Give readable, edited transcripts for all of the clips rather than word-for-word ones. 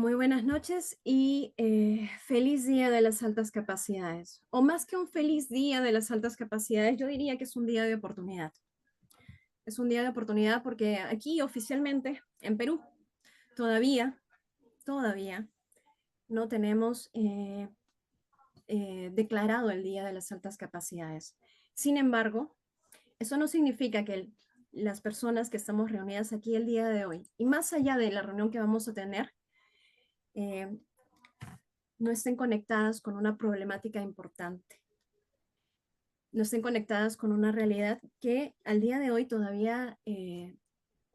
Muy buenas noches y feliz día de las altas capacidades. O más que un feliz día de las altas capacidades, yo diría que es un día de oportunidad. Es un día de oportunidad porque aquí oficialmente, en Perú, todavía no tenemos declarado el día de las altas capacidades. Sin embargo, eso no significa que las personas que estamos reunidas aquí el día de hoy, y más allá de la reunión que vamos a tener, eh, no estén conectadas con una problemática importante, no estén conectadas con una realidad que al día de hoy todavía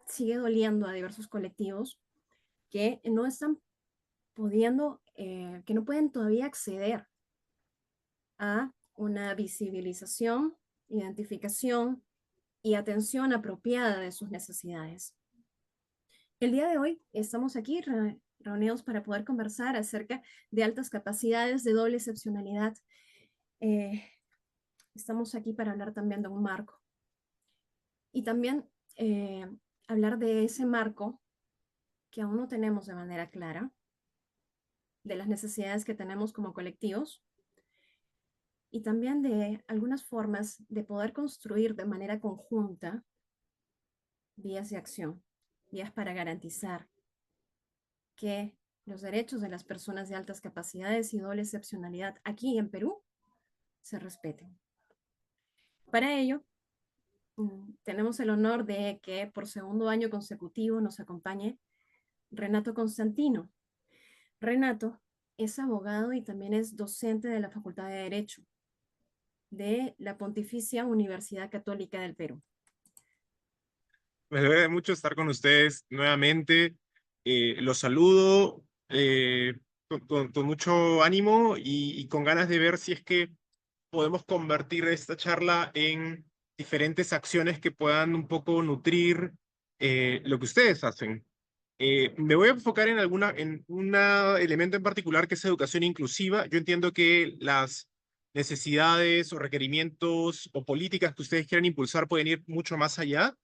sigue doliendo a diversos colectivos que no están pudiendo, que no pueden todavía acceder a una visibilización, identificación y atención apropiada de sus necesidades. El día de hoy estamos aquí reunidos para poder conversar acerca de altas capacidades de doble excepcionalidad. Eh, Estamos aquí para hablar también de un marco y también hablar de ese marco que aún no tenemos de manera clara, de las necesidades que tenemos como colectivos y también de algunas formas de poder construir de manera conjunta vías de acción, vías para garantizar que los derechos de las personas de altas capacidades y doble excepcionalidad aquí en Perú se respeten. Para ello, tenemos el honor de que por segundo año consecutivo nos acompañe Renato Constantino. Renato es abogado y también es docente de la Facultad de Derecho de la Pontificia Universidad Católica del Perú. Me debe mucho estar con ustedes nuevamente. Los saludo con mucho ánimo y con ganas de ver si es que podemos convertir esta charla en diferentes acciones que puedan un poco nutrir lo que ustedes hacen. Me voy a enfocar en un elemento en particular que es educación inclusiva. Yo entiendo que las necesidades o requerimientos o políticas que ustedes quieran impulsar pueden ir mucho más allá,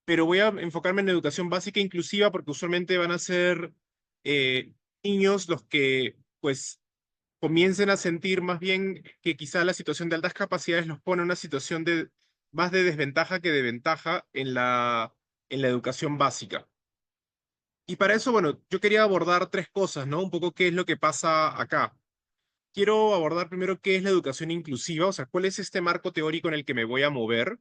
pero voy a enfocarme en educación básica inclusiva porque usualmente van a ser eh, niños los que pues comiencen a sentir más bien que quizá la situación de altas capacidades los pone en una situación de más de desventaja que de ventaja en la educación básica. Y para eso, bueno, yo quería abordar tres cosas, ¿no? Un poco qué es lo que pasa acá. Quiero abordar primero qué es la educación inclusiva, o sea, cuál es este marco teórico en el que me voy a mover,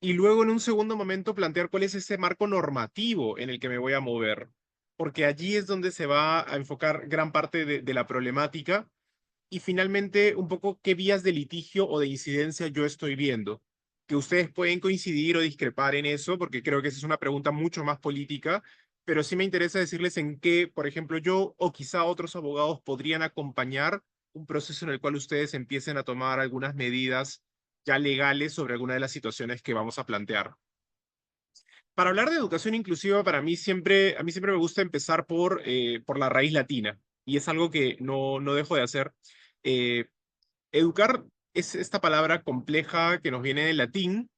y luego en un segundo momento plantear cuál es ese marco normativo en el que me voy a mover, porque allí es donde se va a enfocar gran parte de la problemática, y finalmente un poco qué vías de litigio o de incidencia yo estoy viendo, que ustedes pueden coincidir o discrepar en eso, porque creo que esa es una pregunta mucho más política, pero sí me interesa decirles en qué, por ejemplo, yo o quizá otros abogados podrían acompañar un proceso en el cual ustedes empiecen a tomar algunas medidas ya legales sobre alguna de las situaciones que vamos a plantear. Para hablar de educación inclusiva, a mí siempre me gusta empezar por la raíz latina, y es algo que no dejo de hacer. Eh, Educar es esta palabra compleja que nos viene del latín,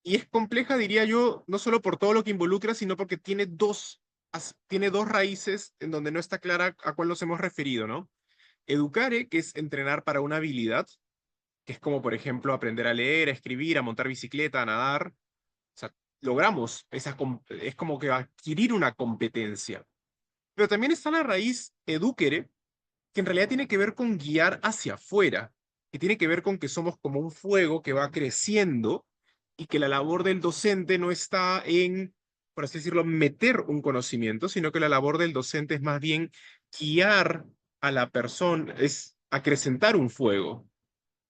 y es compleja, diría yo, no solo por todo lo que involucra, sino porque tiene dos raíces en donde no está clara a cuál nos hemos referido, ¿no? Educare, que es entrenar para una habilidad, que es como, por ejemplo, aprender a leer, a escribir, a montar bicicleta, a nadar. O sea, logramos es como que adquirir una competencia. Pero también está la raíz educere, que en realidad tiene que ver con guiar hacia afuera, que tiene que ver con que somos como un fuego que va creciendo y que la labor del docente no está en, por así decirlo, meter un conocimiento, sino que la labor del docente es más bien guiar a la persona, es acrecentar un fuego,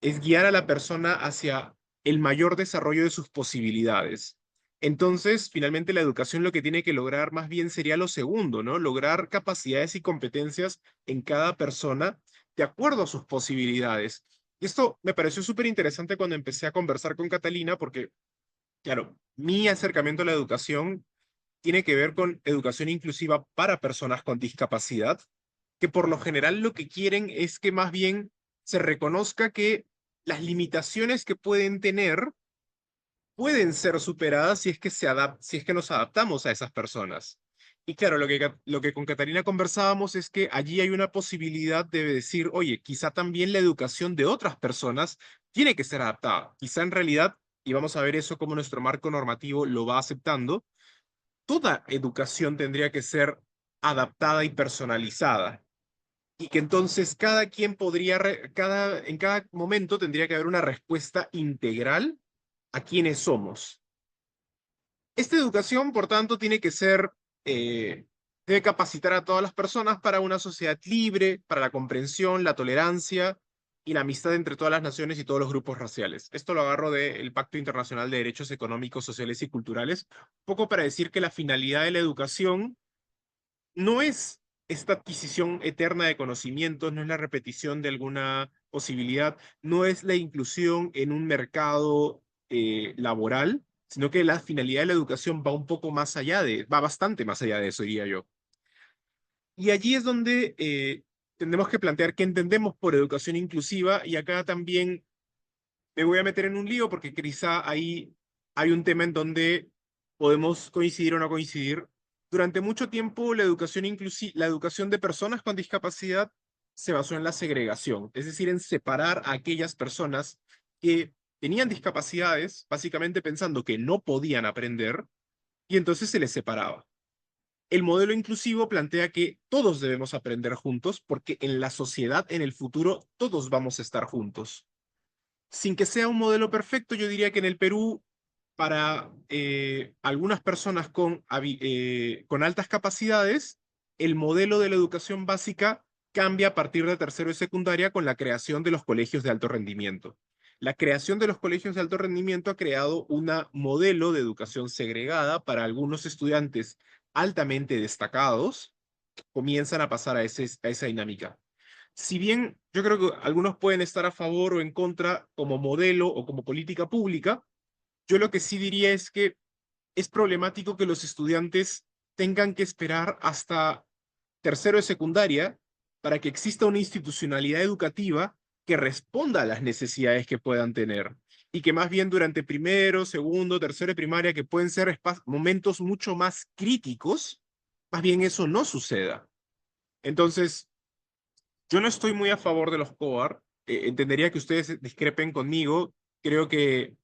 es guiar a la persona hacia el mayor desarrollo de sus posibilidades. Entonces, finalmente, la educación lo que tiene que lograr más bien sería lo segundo, ¿no? Lograr capacidades y competencias en cada persona de acuerdo a sus posibilidades. Y esto me pareció súper interesante cuando empecé a conversar con Catalina, porque, claro, mi acercamiento a la educación tiene que ver con educación inclusiva para personas con discapacidad, que por lo general lo que quieren es que más bien se reconozca que las limitaciones que pueden tener pueden ser superadas si es que si es que nos adaptamos a esas personas. Y claro, lo que con Catarina conversábamos es que allí hay una posibilidad de decir, oye, quizá también la educación de otras personas tiene que ser adaptada. Quizá en realidad, y vamos a ver eso como nuestro marco normativo lo va aceptando, toda educación tendría que ser adaptada y personalizada. Y que entonces cada quien podría, en cada momento tendría que haber una respuesta integral a quienes somos. Esta educación, por tanto, tiene que ser, debe capacitar a todas las personas para una sociedad libre, para la comprensión, la tolerancia y la amistad entre todas las naciones y todos los grupos raciales. Esto lo agarro del Pacto Internacional de Derechos Económicos, Sociales y Culturales, un poco para decir que la finalidad de la educación no es esta adquisición eterna de conocimientos, no es la repetición de alguna posibilidad, no es la inclusión en un mercado laboral, sino que la finalidad de la educación va un poco más allá va bastante más allá de eso, diría yo. Y allí es donde tenemos que plantear qué entendemos por educación inclusiva, y acá también me voy a meter en un lío porque quizá ahí hay un tema en donde podemos coincidir o no coincidir. Durante mucho tiempo, la educación de personas con discapacidad se basó en la segregación, es decir, en separar a aquellas personas que tenían discapacidades, básicamente pensando que no podían aprender, y entonces se les separaba. El modelo inclusivo plantea que todos debemos aprender juntos porque en la sociedad, en el futuro, todos vamos a estar juntos. Sin que sea un modelo perfecto, yo diría que en el Perú, para algunas personas con altas capacidades, el modelo de la educación básica cambia a partir de tercero y secundaria con la creación de los colegios de alto rendimiento. La creación de los colegios de alto rendimiento ha creado un modelo de educación segregada para algunos estudiantes altamente destacados, comienzan a pasar a esa dinámica. Si bien yo creo que algunos pueden estar a favor o en contra como modelo o como política pública, yo lo que sí diría es que es problemático que los estudiantes tengan que esperar hasta tercero de secundaria para que exista una institucionalidad educativa que responda a las necesidades que puedan tener. Y que más bien durante primero, segundo, tercero de primaria, que pueden ser momentos mucho más críticos, más bien eso no suceda. Entonces, yo no estoy muy a favor de los COAR. Entendería que ustedes discrepen conmigo. Creo que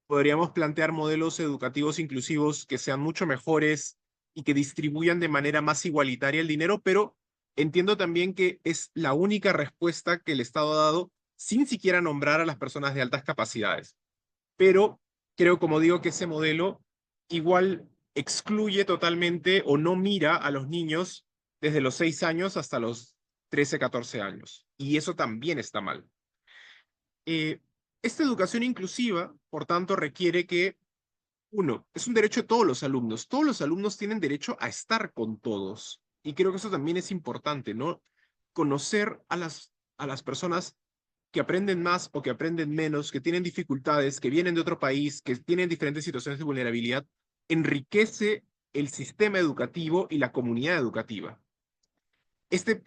podríamos plantear modelos educativos inclusivos que sean mucho mejores y que distribuyan de manera más igualitaria el dinero, pero entiendo también que es la única respuesta que el Estado ha dado sin siquiera nombrar a las personas de altas capacidades. Pero creo, como digo, que ese modelo igual excluye totalmente o no mira a los niños desde los 6 años hasta los 13, 14 años. Y eso también está mal. Eh, Esta educación inclusiva, por tanto, requiere que, uno, es un derecho de todos los alumnos. Todos los alumnos tienen derecho a estar con todos. Y creo que eso también es importante, ¿no? Conocer a las personas que aprenden más o que aprenden menos, que tienen dificultades, que vienen de otro país, que tienen diferentes situaciones de vulnerabilidad, enriquece el sistema educativo y la comunidad educativa.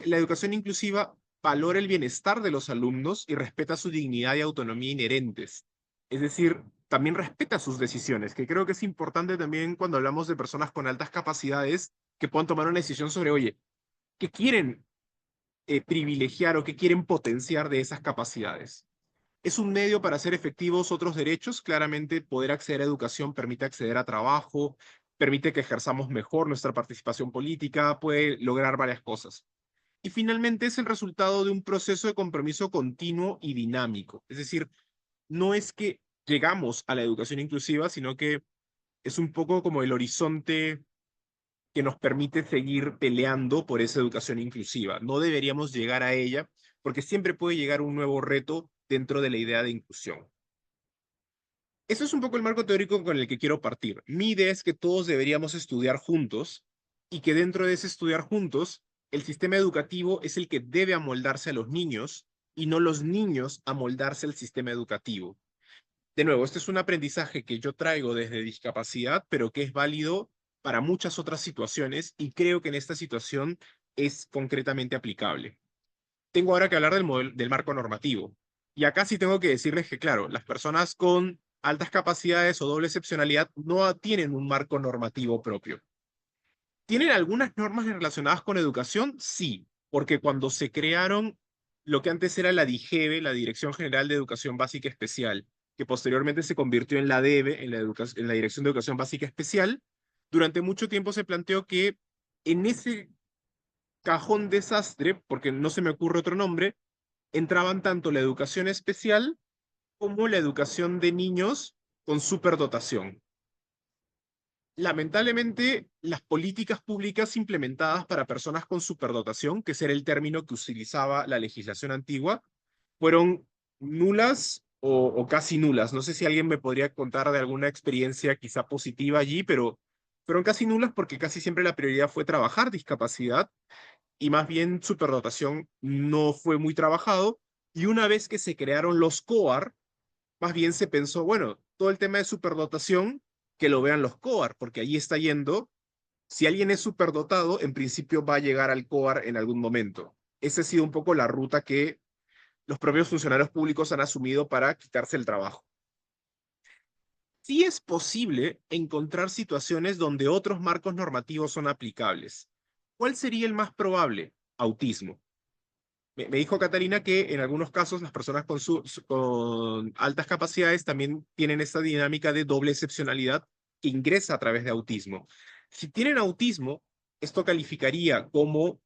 La educación inclusiva valora el bienestar de los alumnos y respeta su dignidad y autonomía inherentes. Es decir, también respeta sus decisiones, que creo que es importante también cuando hablamos de personas con altas capacidades que puedan tomar una decisión sobre, oye, ¿qué quieren privilegiar o qué quieren potenciar de esas capacidades? Es un medio para hacer efectivos otros derechos. Claramente, poder acceder a educación permite acceder a trabajo, permite que ejerzamos mejor nuestra participación política, puede lograr varias cosas. Y finalmente es el resultado de un proceso de compromiso continuo y dinámico. Es decir, no es que llegamos a la educación inclusiva, sino que es un poco como el horizonte que nos permite seguir peleando por esa educación inclusiva. No deberíamos llegar a ella porque siempre puede llegar un nuevo reto dentro de la idea de inclusión. Eso es un poco el marco teórico con el que quiero partir. Mi idea es que todos deberíamos estudiar juntos y que dentro de ese estudiar juntos, el sistema educativo es el que debe amoldarse a los niños y no los niños amoldarse al sistema educativo. De nuevo, este es un aprendizaje que yo traigo desde discapacidad, pero que es válido para muchas otras situaciones y creo que en esta situación es concretamente aplicable. Tengo ahora que hablar del marco normativo. Y acá sí tengo que decirles que, claro, las personas con altas capacidades o doble excepcionalidad no tienen un marco normativo propio. ¿Tienen algunas normas relacionadas con educación? Sí, porque cuando se crearon lo que antes era la DIGEBE, la Dirección General de Educación Básica Especial, que posteriormente se convirtió en la DEBE, en la Dirección de Educación Básica Especial, durante mucho tiempo se planteó que en ese cajón desastre, porque no se me ocurre otro nombre, entraban tanto la educación especial como la educación de niños con superdotación. Lamentablemente, las políticas públicas implementadas para personas con superdotación, que ese era el término que utilizaba la legislación antigua, fueron nulas o casi nulas. No sé si alguien me podría contar de alguna experiencia quizá positiva allí, pero fueron casi nulas porque casi siempre la prioridad fue trabajar discapacidad y más bien superdotación no fue muy trabajado. Y una vez que se crearon los COAR, más bien se pensó, bueno, todo el tema de superdotación, que lo vean los COAR, porque allí está yendo. Si alguien es superdotado, en principio va a llegar al COAR en algún momento. Esa ha sido un poco la ruta que los propios funcionarios públicos han asumido para quitarse el trabajo. Sí es posible encontrar situaciones donde otros marcos normativos son aplicables. ¿Cuál sería el más probable? Autismo. Me dijo Catarina que en algunos casos las personas con altas capacidades también tienen esta dinámica de doble excepcionalidad que ingresa a través de autismo. Si tienen autismo, esto calificaría como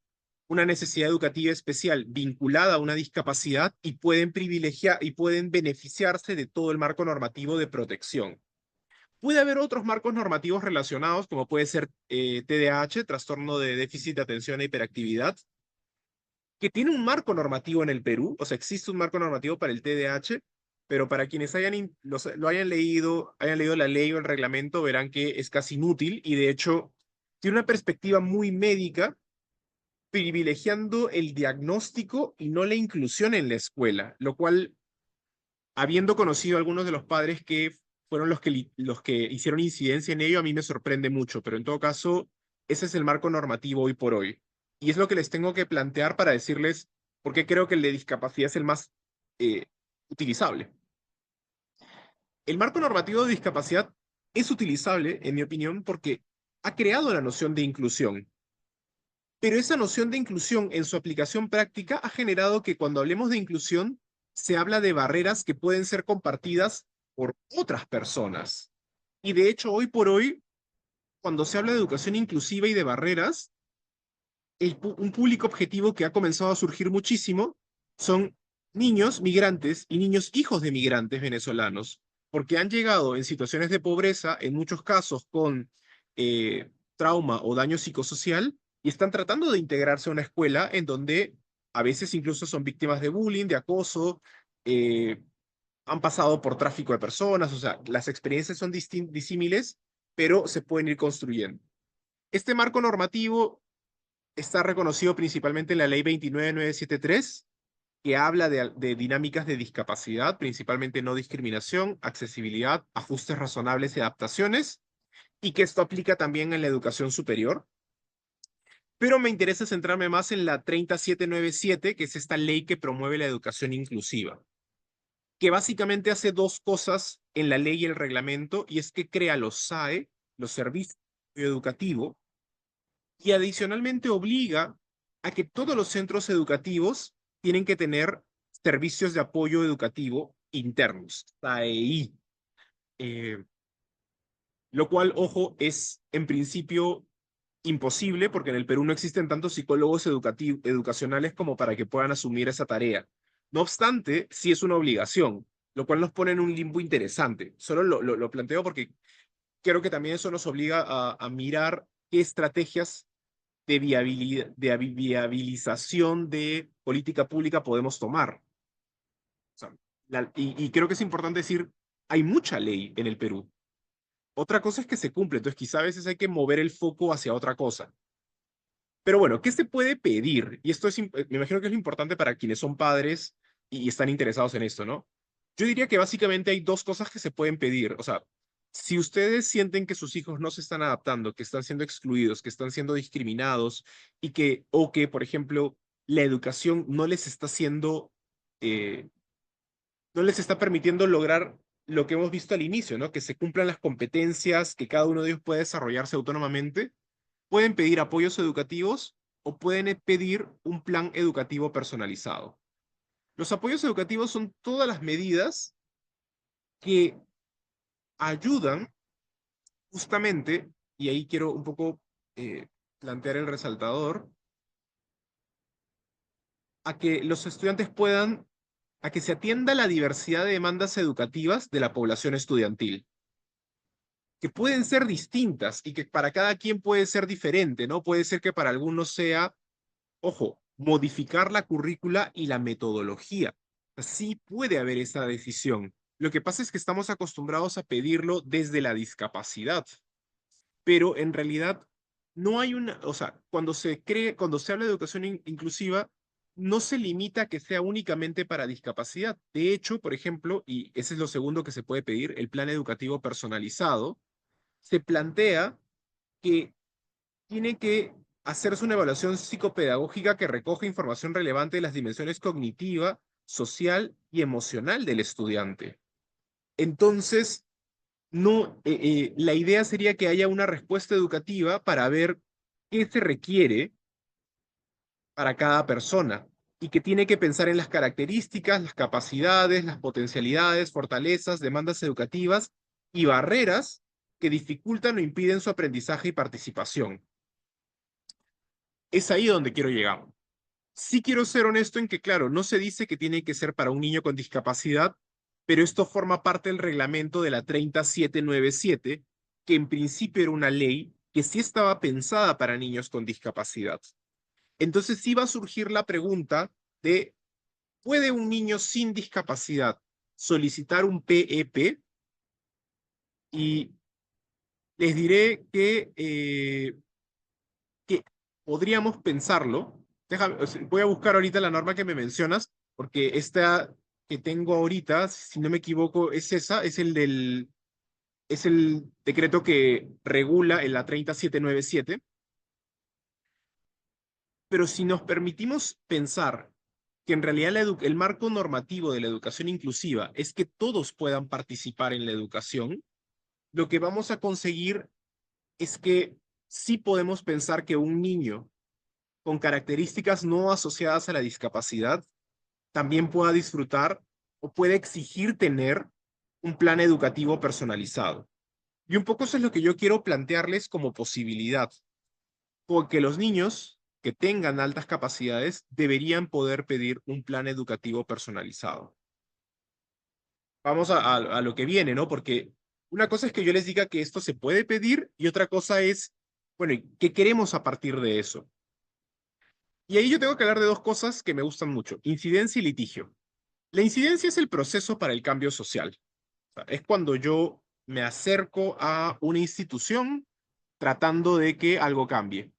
una necesidad educativa especial vinculada a una discapacidad y pueden privilegiar y pueden beneficiarse de todo el marco normativo de protección. Puede haber otros marcos normativos relacionados, como puede ser TDAH, trastorno de déficit de atención e hiperactividad, que tiene un marco normativo en el Perú, o sea, existe un marco normativo para el TDAH, pero para quienes lo hayan leído la ley o el reglamento, verán que es casi inútil y de hecho tiene una perspectiva muy médica, privilegiando el diagnóstico y no la inclusión en la escuela, lo cual, habiendo conocido a algunos de los padres que fueron los que hicieron incidencia en ello, a mí me sorprende mucho, pero en todo caso, ese es el marco normativo hoy por hoy. Y es lo que les tengo que plantear para decirles por qué creo que el de discapacidad es el más eh, utilizable. El marco normativo de discapacidad es utilizable, en mi opinión, porque ha creado la noción de inclusión. Pero esa noción de inclusión en su aplicación práctica ha generado que cuando hablemos de inclusión se habla de barreras que pueden ser compartidas por otras personas. Y de hecho, hoy por hoy, cuando se habla de educación inclusiva y de barreras, un público objetivo que ha comenzado a surgir muchísimo son niños migrantes y niños hijos de migrantes venezolanos, porque han llegado en situaciones de pobreza, en muchos casos con trauma o daño psicosocial, y están tratando de integrarse a una escuela en donde a veces incluso son víctimas de bullying, de acoso, eh, han pasado por tráfico de personas, o sea, las experiencias son disímiles, pero se pueden ir construyendo. Este marco normativo está reconocido principalmente en la Ley 29973, que habla de dinámicas de discapacidad, principalmente no discriminación, accesibilidad, ajustes razonables y adaptaciones, y que esto aplica también en la educación superior. Pero me interesa centrarme más en la 30797, que es esta ley que promueve la educación inclusiva, que básicamente hace dos cosas en la ley y el reglamento, y es que crea los SAE, los servicios educativos, y adicionalmente obliga a que todos los centros educativos tienen que tener servicios de apoyo educativo internos, SAEI, eh, lo cual, ojo, es en principio imposible porque en el Perú no existen tantos psicólogos educacionales como para que puedan asumir esa tarea. No obstante, sí es una obligación, lo cual nos pone en un limbo interesante. Solo lo planteo porque creo que también eso nos obliga a mirar qué estrategias de viabilización de política pública podemos tomar. O sea, y creo que es importante decir, hay mucha ley en el Perú. Otra cosa es que se cumple, entonces quizá a veces hay que mover el foco hacia otra cosa. Pero bueno, ¿qué se puede pedir? Y esto me imagino que es lo importante para quienes son padres y están interesados en esto, ¿no? Yo diría que básicamente hay dos cosas que se pueden pedir. O sea, si ustedes sienten que sus hijos no se están adaptando, que están siendo excluidos, que están siendo discriminados o que, por ejemplo, la educación eh, no les está permitiendo lograr lo que hemos visto al inicio, ¿no? Que se cumplan las competencias, que cada uno de ellos pueda desarrollarse autónomamente, pueden pedir apoyos educativos o pueden pedir un plan educativo personalizado. Los apoyos educativos son todas las medidas que ayudan justamente, y ahí quiero un poco plantear el resaltador, a que los estudiantes puedan, a que se atienda la diversidad de demandas educativas de la población estudiantil, que pueden ser distintas y que para cada quien puede ser diferente, ¿no? Puede ser que para algunos sea, ojo, modificar la currícula y la metodología. Sí puede haber esa decisión. Lo que pasa es que estamos acostumbrados a pedirlo desde la discapacidad, pero en realidad no hay una, o sea, cuando se habla de educación inclusiva, no se limita a que sea únicamente para discapacidad. De hecho, por ejemplo, y ese es lo segundo que se puede pedir, el plan educativo personalizado, se plantea que tiene que hacerse una evaluación psicopedagógica que recoja información relevante de las dimensiones cognitiva, social y emocional del estudiante. Entonces, no, la idea sería que haya una respuesta educativa para ver qué se requiere para cada persona y que tiene que pensar en las características, las capacidades, las potencialidades, fortalezas, demandas educativas y barreras que dificultan o impiden su aprendizaje y participación. Es ahí donde quiero llegar. Sí quiero ser honesto en que, claro, no se dice que tiene que ser para un niño con discapacidad, pero esto forma parte del reglamento de la 30797, que en principio era una ley que sí estaba pensada para niños con discapacidad. Entonces sí va a surgir la pregunta de, ¿puede un niño sin discapacidad solicitar un PEP? Y les diré que podríamos pensarlo. Déjame, o sea, voy a buscar ahorita la norma que me mencionas, porque esta que tengo ahorita, si no me equivoco, es esa, es el decreto que regula en la 30797. Pero si nos permitimos pensar que en realidad el marco normativo de la educación inclusiva es que todos puedan participar en la educación, lo que vamos a conseguir es que sí podemos pensar que un niño con características no asociadas a la discapacidad también pueda disfrutar o puede exigir tener un plan educativo personalizado. Y un poco eso es lo que yo quiero plantearles como posibilidad, porque los niños que tengan altas capacidades deberían poder pedir un plan educativo personalizado. Vamos a lo que viene, ¿no? Porque una cosa es que yo les diga que esto se puede pedir y otra cosa es, bueno, ¿qué queremos a partir de eso? Y ahí yo tengo que hablar de dos cosas que me gustan mucho, incidencia y litigio. La incidencia es el proceso para el cambio social. O sea, es cuando yo me acerco a una institución tratando de que algo cambie.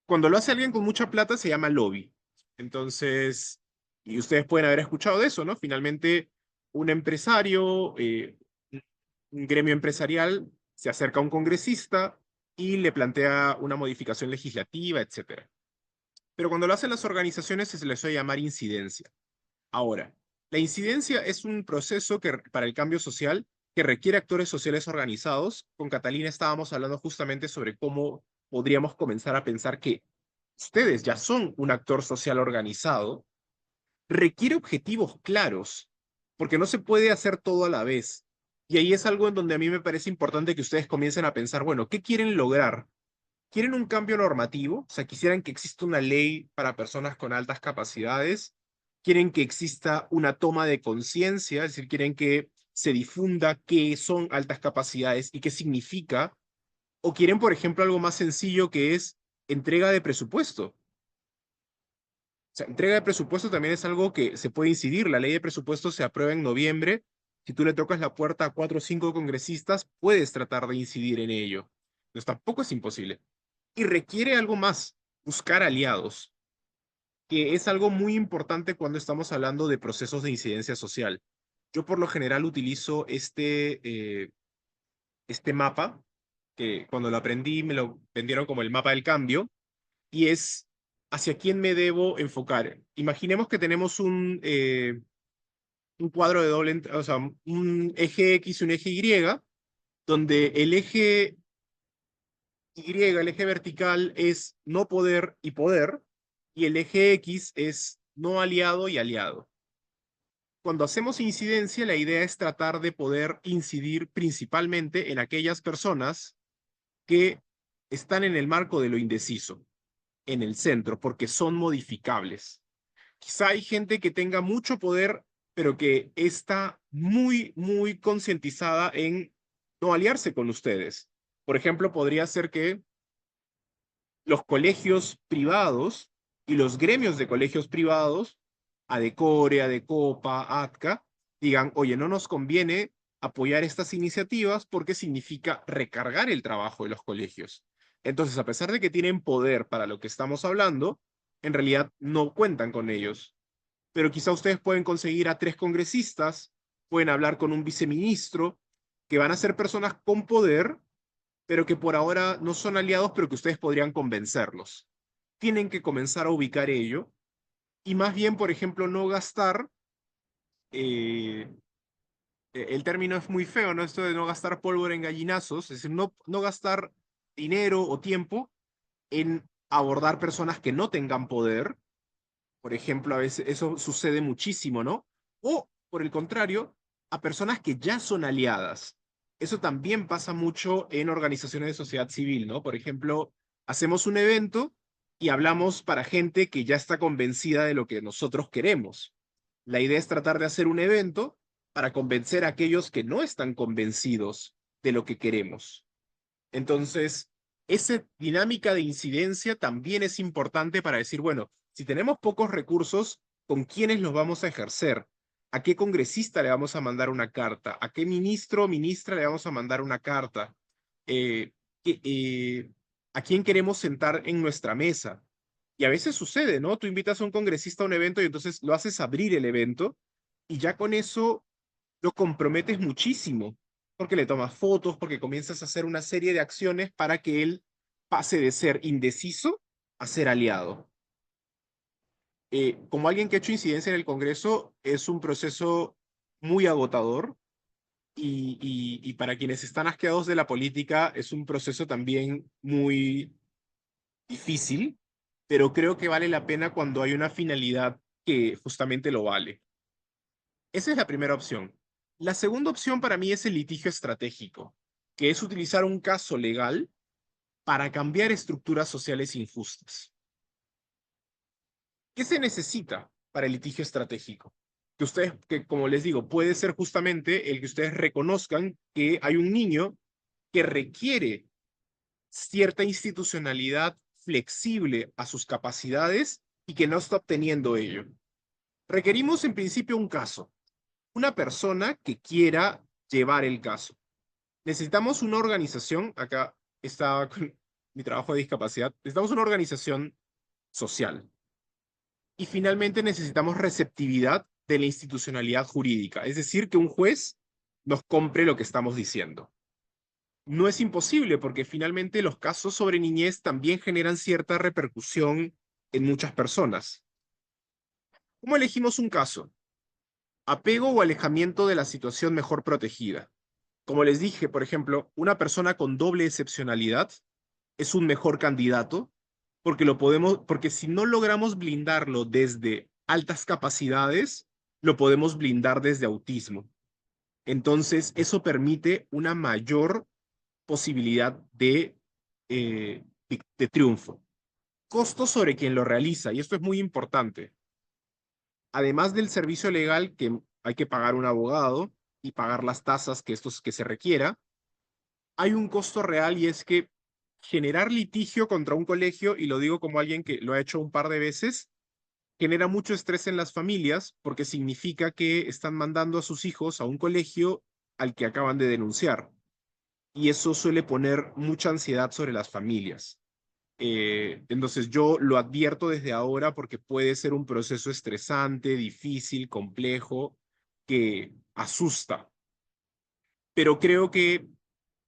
Cuando lo hace alguien con mucha plata se llama lobby. Entonces, y ustedes pueden haber escuchado de eso, ¿no? Finalmente, un empresario, un gremio empresarial, se acerca a un congresista y le plantea una modificación legislativa, etcétera. Pero cuando lo hacen las organizaciones se les suele llamar incidencia. Ahora, la incidencia es un proceso para el cambio social que requiere actores sociales organizados. Con Catalina estábamos hablando justamente sobre cómo podríamos comenzar a pensar que ustedes ya son un actor social organizado. Requiere objetivos claros, porque no se puede hacer todo a la vez. Y ahí es algo en donde a mí me parece importante que ustedes comiencen a pensar, bueno, ¿qué quieren lograr? ¿Quieren un cambio normativo? O sea, quisieran que exista una ley para personas con altas capacidades. ¿Quieren que exista una toma de conciencia? Es decir, quieren que se difunda qué son altas capacidades y qué significa. ¿O quieren, por ejemplo, algo más sencillo que es entrega de presupuesto? O sea, entrega de presupuesto también es algo que se puede incidir. La ley de presupuesto se aprueba en noviembre. Si tú le tocas la puerta a 4 o 5 congresistas, puedes tratar de incidir en ello. Entonces tampoco es imposible. Y requiere algo más, buscar aliados, que es algo muy importante cuando estamos hablando de procesos de incidencia social. Yo por lo general utilizo este mapa, que cuando lo aprendí me lo vendieron como el mapa del cambio, y es hacia quién me debo enfocar. Imaginemos que tenemos un cuadro de doble, o sea, un eje X y un eje Y, donde el eje Y, el eje vertical, es no poder y poder, y el eje X es no aliado y aliado. Cuando hacemos incidencia, la idea es tratar de poder incidir principalmente en aquellas personas que están en el marco de lo indeciso, en el centro, porque son modificables. Quizá hay gente que tenga mucho poder, pero que está muy, muy concientizada en no aliarse con ustedes. Por ejemplo, podría ser que los colegios privados y los gremios de colegios privados, ADECORE, ADECOPA, ATCA, digan, oye, no nos conviene apoyar estas iniciativas porque significa recargar el trabajo de los colegios. Entonces, a pesar de que tienen poder para lo que estamos hablando, en realidad no cuentan con ellos. Pero quizá ustedes pueden conseguir a 3 congresistas, pueden hablar con un viceministro, que van a ser personas con poder, pero que por ahora no son aliados, pero que ustedes podrían convencerlos. Tienen que comenzar a ubicar ello y más bien, por ejemplo, no gastar, eh, el término es muy feo, ¿no? Esto de no gastar pólvora en gallinazos, es decir, no gastar dinero o tiempo en abordar personas que no tengan poder. Por ejemplo, a veces eso sucede muchísimo, ¿no? O, por el contrario, a personas que ya son aliadas. Eso también pasa mucho en organizaciones de sociedad civil, ¿no? Por ejemplo, hacemos un evento y hablamos para gente que ya está convencida de lo que nosotros queremos. La idea es tratar de hacer un evento para convencer a aquellos que no están convencidos de lo que queremos. Entonces, esa dinámica de incidencia también es importante para decir, bueno, si tenemos pocos recursos, ¿con quiénes los vamos a ejercer? ¿A qué congresista le vamos a mandar una carta? ¿A qué ministro o ministra le vamos a mandar una carta? Eh, ¿qué- eh, ¿A quién queremos sentar en nuestra mesa? Y a veces sucede, ¿no? Tú invitas a un congresista a un evento y entonces lo haces abrir el evento y ya con eso lo comprometes muchísimo, porque le tomas fotos, porque comienzas a hacer una serie de acciones para que él pase de ser indeciso a ser aliado. Como alguien que ha hecho incidencia en el Congreso, es un proceso muy agotador y para quienes están asqueados de la política es un proceso también muy difícil, pero creo que vale la pena cuando hay una finalidad que justamente lo vale. Esa es la primera opción. La segunda opción para mí es el litigio estratégico, que es utilizar un caso legal para cambiar estructuras sociales injustas. ¿Qué se necesita para el litigio estratégico? Que ustedes, que como les digo, puede ser justamente el que ustedes reconozcan que hay un niño que requiere cierta institucionalidad flexible a sus capacidades y que no está obteniendo ello. Requerimos en principio un caso, una persona que quiera llevar el caso. Necesitamos una organización, acá está con mi trabajo de discapacidad, necesitamos una organización social. Y finalmente necesitamos receptividad de la institucionalidad jurídica, es decir, que un juez nos compre lo que estamos diciendo. No es imposible porque finalmente los casos sobre niñez también generan cierta repercusión en muchas personas. ¿Cómo elegimos un caso? Apego o alejamiento de la situación mejor protegida. Como les dije, por ejemplo, una persona con doble excepcionalidad es un mejor candidato porque porque si no logramos blindarlo desde altas capacidades, lo podemos blindar desde autismo. Entonces, eso permite una mayor posibilidad de triunfo. Costo sobre quien lo realiza, y esto es muy importante. Además del servicio legal que hay que pagar un abogado y pagar las tasas que se requiera, hay un costo real y es que generar litigio contra un colegio, y lo digo como alguien que lo ha hecho un par de veces, genera mucho estrés en las familias porque significa que están mandando a sus hijos a un colegio al que acaban de denunciar. Y eso suele poner mucha ansiedad sobre las familias. Entonces yo lo advierto desde ahora porque puede ser un proceso estresante, difícil, complejo, que asusta. Pero creo que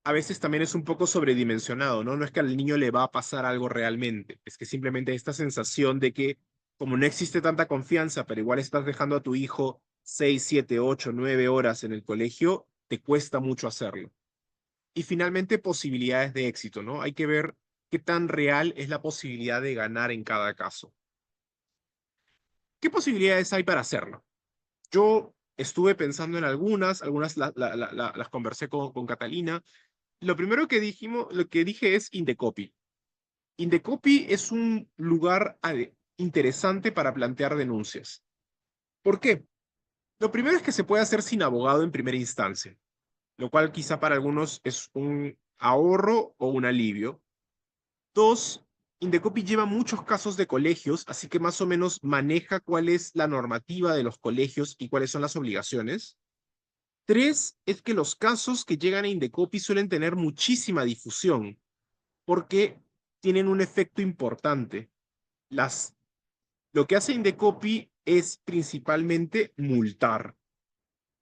a veces también es un poco sobredimensionado, ¿no? No es que al niño le va a pasar algo realmente, es que simplemente esta sensación de que como no existe tanta confianza, pero igual estás dejando a tu hijo 6, 7, 8, 9 horas en el colegio, te cuesta mucho hacerlo. y finalmente posibilidades de éxito, ¿no? Hay que ver qué tan real es la posibilidad de ganar en cada caso. ¿Qué posibilidades hay para hacerlo? Yo estuve pensando en algunas las conversé con Catalina. Lo primero que dijimos, lo que dije es Indecopy. Indecopy es un lugar interesante para plantear denuncias. ¿Por qué? Lo primero es que se puede hacer sin abogado en primera instancia, lo cual quizá para algunos es un ahorro o un alivio. Dos, Indecopi lleva muchos casos de colegios, así que más o menos maneja cuál es la normativa de los colegios y cuáles son las obligaciones. Tres, es que los casos que llegan a Indecopi suelen tener muchísima difusión, porque tienen un efecto importante. Las, lo que hace Indecopi es principalmente multar.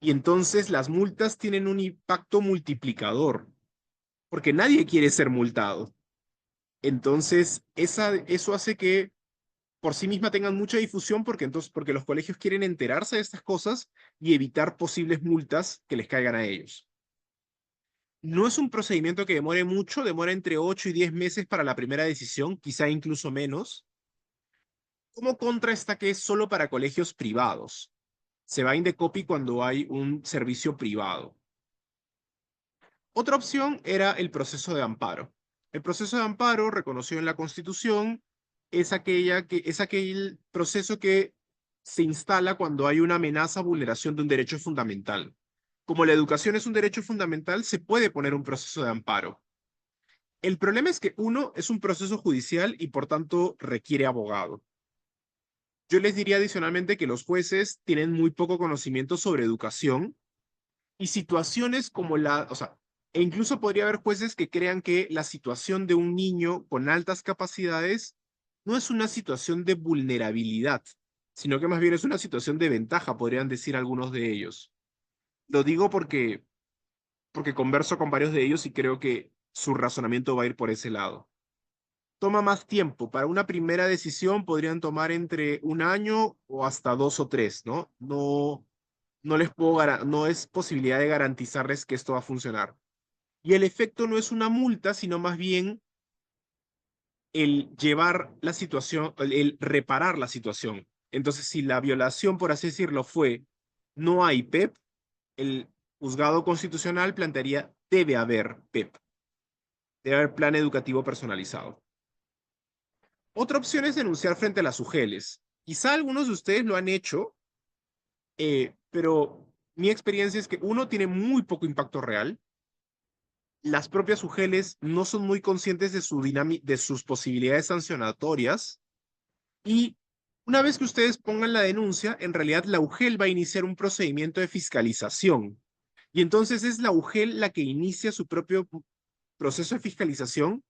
Y entonces las multas tienen un impacto multiplicador, porque nadie quiere ser multado. Entonces, eso hace que por sí misma tengan mucha difusión porque los colegios quieren enterarse de estas cosas y evitar posibles multas que les caigan a ellos. No es un procedimiento que demore mucho, demora entre 8 y 10 meses para la primera decisión, quizá incluso menos. Como contra está que es solo para colegios privados. Se va a Indecopi cuando hay un servicio privado. Otra opción era el proceso de amparo. El proceso de amparo, reconocido en la Constitución, es aquel proceso que se instala cuando hay una amenaza o vulneración de un derecho fundamental. Como la educación es un derecho fundamental, se puede poner un proceso de amparo. El problema es que uno es un proceso judicial y por tanto requiere abogado. Yo les diría adicionalmente que los jueces tienen muy poco conocimiento sobre educación y situaciones como o sea, e incluso podría haber jueces que crean que la situación de un niño con altas capacidades no es una situación de vulnerabilidad, sino que más bien es una situación de ventaja, podrían decir algunos de ellos. Lo digo porque converso con varios de ellos y creo que su razonamiento va a ir por ese lado. Toma más tiempo. Para una primera decisión podrían tomar entre un año o hasta 2 o 3, ¿no? No les puedo, no es posibilidad de garantizarles que esto va a funcionar. Y el efecto no es una multa, sino más bien el llevar la situación, el reparar la situación. Entonces, si la violación, por así decirlo, fue no hay PEP, el juzgado constitucional plantearía debe haber PEP, debe haber plan educativo personalizado. Otra opción es denunciar frente a las UGELes. Quizá algunos de ustedes lo han hecho, pero mi experiencia es que uno tiene muy poco impacto real. Las propias UGELes no son muy conscientes de de sus posibilidades sancionatorias y una vez que ustedes pongan la denuncia, en realidad la UGEL va a iniciar un procedimiento de fiscalización y entonces es la UGEL la que inicia su propio proceso de fiscalización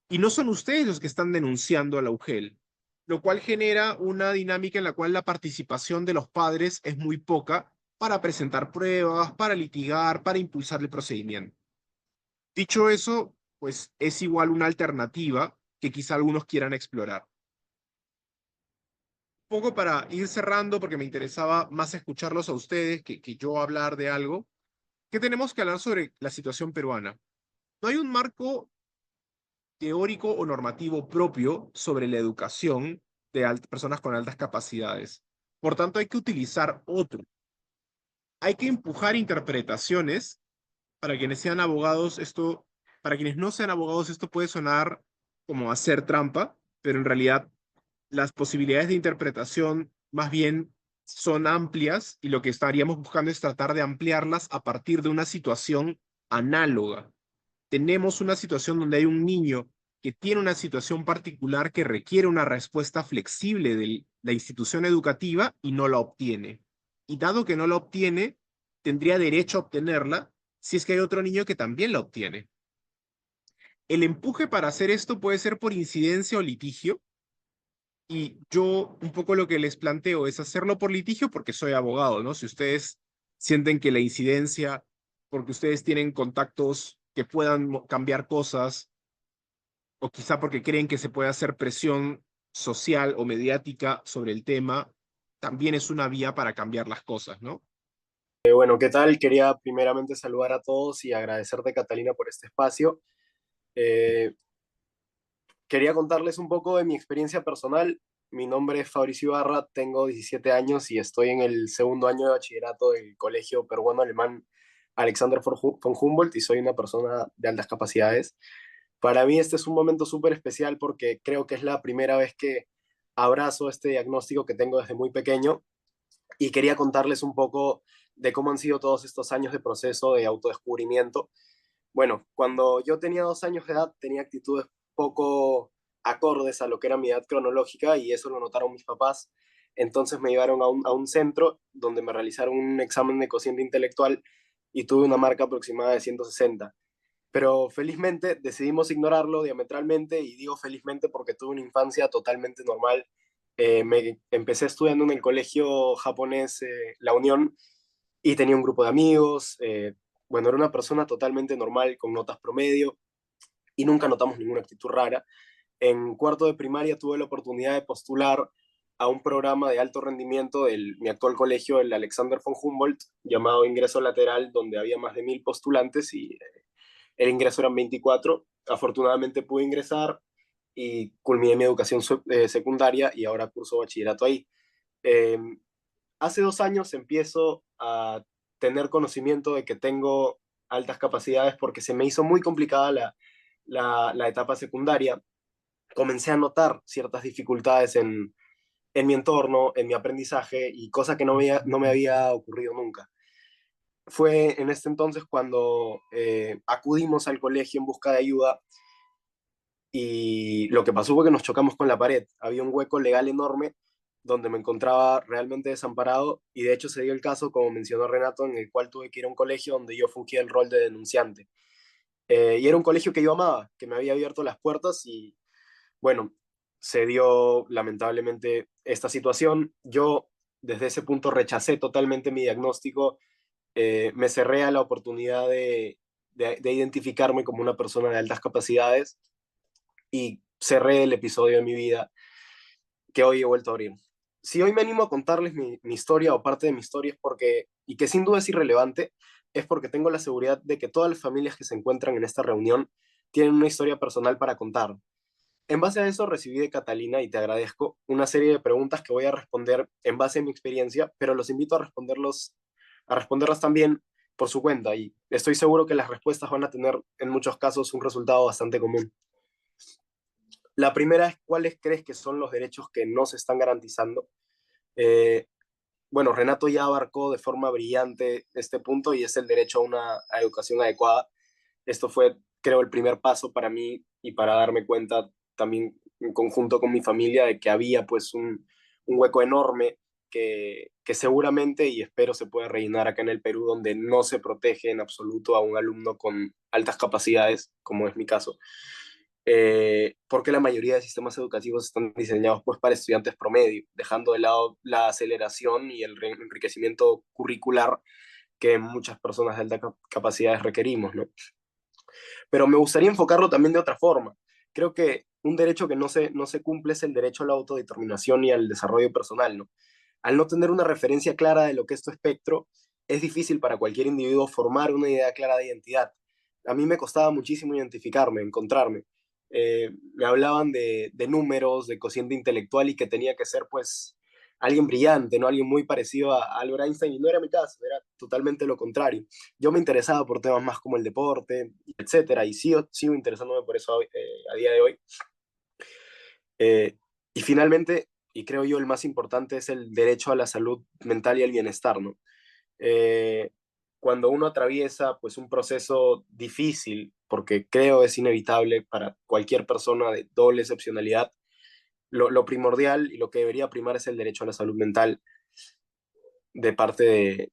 y no son ustedes los que están denunciando a la UGEL, lo cual genera una dinámica en la cual la participación de los padres es muy poca para presentar pruebas, para litigar, para impulsar el procedimiento. Dicho eso, pues es igual una alternativa que quizá algunos quieran explorar. Un poco para ir cerrando, porque me interesaba más escucharlos a ustedes que yo hablar de algo, que tenemos que hablar sobre la situación peruana. No hay un marco teórico o normativo propio sobre la educación de personas con altas capacidades. Por tanto, hay que utilizar otro. Hay que empujar interpretaciones. Para quienes sean abogados, para quienes no sean abogados, esto puede sonar como hacer trampa, pero en realidad las posibilidades de interpretación más bien son amplias y lo que estaríamos buscando es tratar de ampliarlas a partir de una situación análoga. Tenemos una situación donde hay un niño que tiene una situación particular que requiere una respuesta flexible de la institución educativa y no la obtiene. Y dado que no la obtiene, tendría derecho a obtenerla si es que hay otro niño que también la obtiene. El empuje para hacer esto puede ser por incidencia o litigio, y yo un poco lo que les planteo es hacerlo por litigio porque soy abogado, ¿no? Si ustedes sienten que la incidencia, porque ustedes tienen contactos que puedan cambiar cosas, o quizá porque creen que se puede hacer presión social o mediática sobre el tema, también es una vía para cambiar las cosas, ¿no? Bueno, ¿qué tal? Quería primeramente saludar a todos y agradecerte, Catalina, por este espacio. Eh, Quería contarles un poco de mi experiencia personal. Mi nombre es Fabricio Ibarra, tengo 17 años y estoy en el segundo año de bachillerato del Colegio Peruano Alemán Alexander von Humboldt y soy una persona de altas capacidades. Para mí este es un momento súper especial porque creo que es la primera vez que abrazo este diagnóstico que tengo desde muy pequeño y quería contarles un poco de cómo han sido todos estos años de proceso de autodescubrimiento. Bueno, cuando yo tenía 2 años de edad tenía actitudes poco acordes a lo que era mi edad cronológica y eso lo notaron mis papás. Entonces me llevaron a un centro donde me realizaron un examen de cociente intelectual y tuve una marca aproximada de 160. Pero felizmente decidimos ignorarlo diametralmente y digo felizmente porque tuve una infancia totalmente normal. Me empecé estudiando en el colegio japonés La Unión y tenía un grupo de amigos. Bueno, era una persona totalmente normal con notas promedio y nunca notamos ninguna actitud rara. En cuarto de primaria tuve la oportunidad de postular a un programa de alto rendimiento de mi actual colegio, el Alexander von Humboldt, llamado Ingreso Lateral, donde había más de 1000 postulantes y el ingreso eran 24. Afortunadamente pude ingresar y culminé mi educación secundaria y ahora curso bachillerato ahí. Eh, Hace 2 años empiezo a tener conocimiento de que tengo altas capacidades porque se me hizo muy complicada la etapa secundaria. Comencé a notar ciertas dificultades en mi entorno, en mi aprendizaje y cosa que no me había ocurrido nunca. Fue en este entonces cuando acudimos al colegio en busca de ayuda y lo que pasó fue que nos chocamos con la pared. Había un hueco legal enorme donde me encontraba realmente desamparado y de hecho se dio el caso, como mencionó Renato, en el cual tuve que ir a un colegio donde yo fungía el rol de denunciante. Y era un colegio que yo amaba, que me había abierto las puertas y bueno, se dio lamentablemente esta situación. Yo desde ese punto rechacé totalmente mi diagnóstico, me cerré a la oportunidad de identificarme como una persona de altas capacidades y cerré el episodio de mi vida que hoy he vuelto a abrir. Si hoy me animo a contarles mi historia o parte de mi historia es porque, y que sin duda es irrelevante, es porque tengo la seguridad de que todas las familias que se encuentran en esta reunión tienen una historia personal para contar. En base a eso recibí de Catalina, y te agradezco, una serie de preguntas que voy a responder en base a mi experiencia, pero los invito a responderlas también por su cuenta, y estoy seguro que las respuestas van a tener en muchos casos un resultado bastante común. La primera es cuáles crees que son los derechos que no se están garantizando. Eh, bueno, Renato ya abarcó de forma brillante este punto y es el derecho a una educación adecuada. Esto fue, creo, el primer paso para mí y para darme cuenta también en conjunto con mi familia de que había pues un hueco enorme que seguramente y espero se puede rellenar acá en el Perú, donde no se protege en absoluto a un alumno con altas capacidades, como es mi caso, porque la mayoría de sistemas educativos están diseñados pues para estudiantes promedio, dejando de lado la aceleración y el enriquecimiento curricular que muchas personas de altas capacidades requerimos, ¿no? Pero me gustaría enfocarlo también de otra forma. Creo que un derecho que no se cumple es el derecho a la autodeterminación y al desarrollo personal, ¿no? Al no tener una referencia clara de lo que es tu espectro, es difícil para cualquier individuo formar una idea clara de identidad. A mí me costaba muchísimo identificarme, encontrarme. Me hablaban de números, de cociente intelectual y que tenía que ser pues alguien brillante, ¿no? Alguien muy parecido a Albert Einstein y no era mi caso, era totalmente lo contrario. Yo me interesaba por temas más como el deporte, etcétera, y sigo interesándome por eso a día de hoy. Eh, y finalmente, y creo yo el más importante, es el derecho a la salud mental y al bienestar, ¿no? Eh, Cuando uno atraviesa pues un proceso difícil, porque creo es inevitable para cualquier persona de doble excepcionalidad, lo primordial y lo que debería primar es el derecho a la salud mental de parte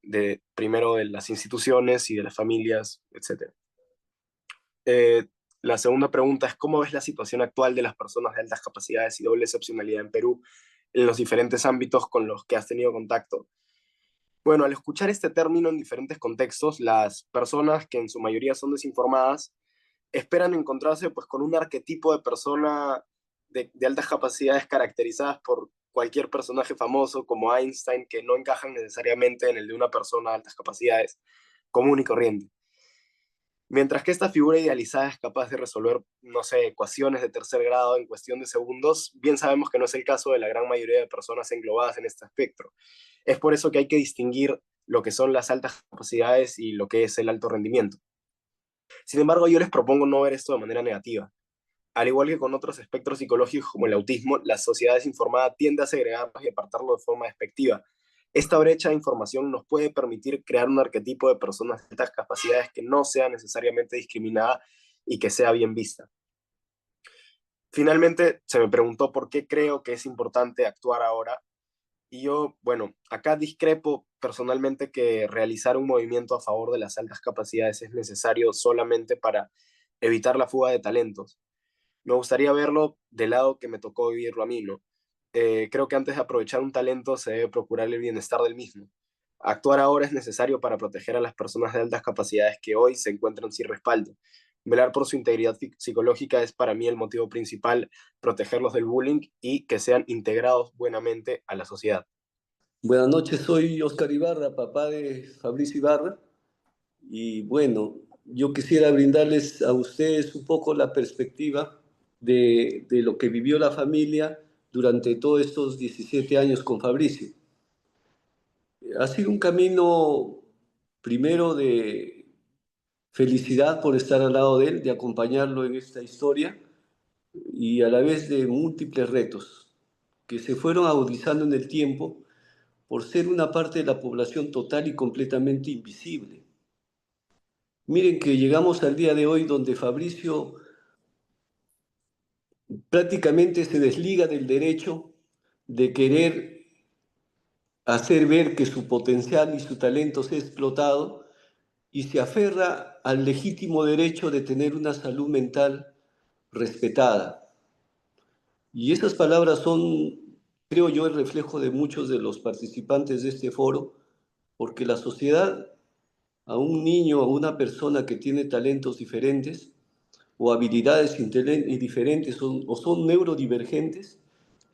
primero de las instituciones y de las familias, etcétera. La segunda pregunta es, ¿cómo ves la situación actual de las personas de altas capacidades y doble excepcionalidad en Perú en los diferentes ámbitos con los que has tenido contacto? Bueno, al escuchar este término en diferentes contextos, las personas que en su mayoría son desinformadas esperan encontrarse pues con un arquetipo de persona de altas capacidades caracterizadas por cualquier personaje famoso como Einstein que no encajan necesariamente en el de una persona de altas capacidades común y corriente. Mientras que esta figura idealizada es capaz de resolver, no sé, ecuaciones de tercer grado en cuestión de segundos, bien sabemos que no es el caso de la gran mayoría de personas englobadas en este espectro. Es por eso que hay que distinguir lo que son las altas capacidades y lo que es el alto rendimiento. Sin embargo, yo les propongo no ver esto de manera negativa. Al igual que con otros espectros psicológicos como el autismo, la sociedad desinformada tiende a segregarlos y apartarlos de forma despectiva. Esta brecha de información nos puede permitir crear un arquetipo de personas de altas capacidades que no sea necesariamente discriminada y que sea bien vista. Finalmente, se me preguntó por qué creo que es importante actuar ahora. Y yo, bueno, acá discrepo personalmente que realizar un movimiento a favor de las altas capacidades es necesario solamente para evitar la fuga de talentos. Me gustaría verlo del lado que me tocó vivirlo a mí, ¿no? Creo que antes de aprovechar un talento se debe procurar el bienestar del mismo. Actuar ahora es necesario para proteger a las personas de altas capacidades que hoy se encuentran sin respaldo. Velar por su integridad psicológica es para mí el motivo principal, protegerlos del bullying y que sean integrados buenamente a la sociedad. Buenas noches, soy Oscar Ibarra, papá de Fabricio Ibarra. Y bueno, yo quisiera brindarles a ustedes un poco la perspectiva de lo que vivió la familia durante todos estos 17 años con Fabricio. Ha sido un camino primero de felicidad por estar al lado de él, de acompañarlo en esta historia y a la vez de múltiples retos que se fueron agudizando en el tiempo por ser una parte de la población total y completamente invisible. Miren que llegamos al día de hoy donde Fabricio prácticamente se desliga del derecho de querer hacer ver que su potencial y su talento se ha explotado y se aferra al legítimo derecho de tener una salud mental respetada. Y esas palabras son, creo yo, el reflejo de muchos de los participantes de este foro, porque la sociedad a un niño, a una persona que tiene talentos diferentes o habilidades diferentes o son neurodivergentes,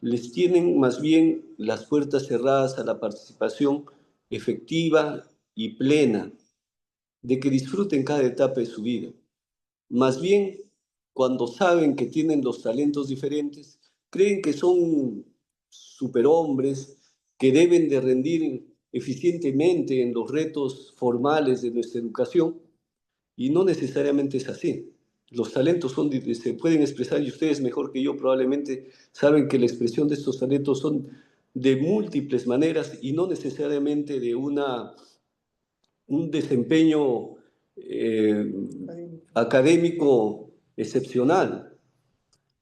les tienen más bien las puertas cerradas a la participación efectiva y plena, de que disfruten cada etapa de su vida. Más bien, cuando saben que tienen los talentos diferentes, creen que son superhombres, que deben de rendir eficientemente en los retos formales de nuestra educación, y no necesariamente es así. Los talentos se pueden expresar, y ustedes mejor que yo probablemente saben que la expresión de estos talentos son de múltiples maneras y no necesariamente de un desempeño académico excepcional,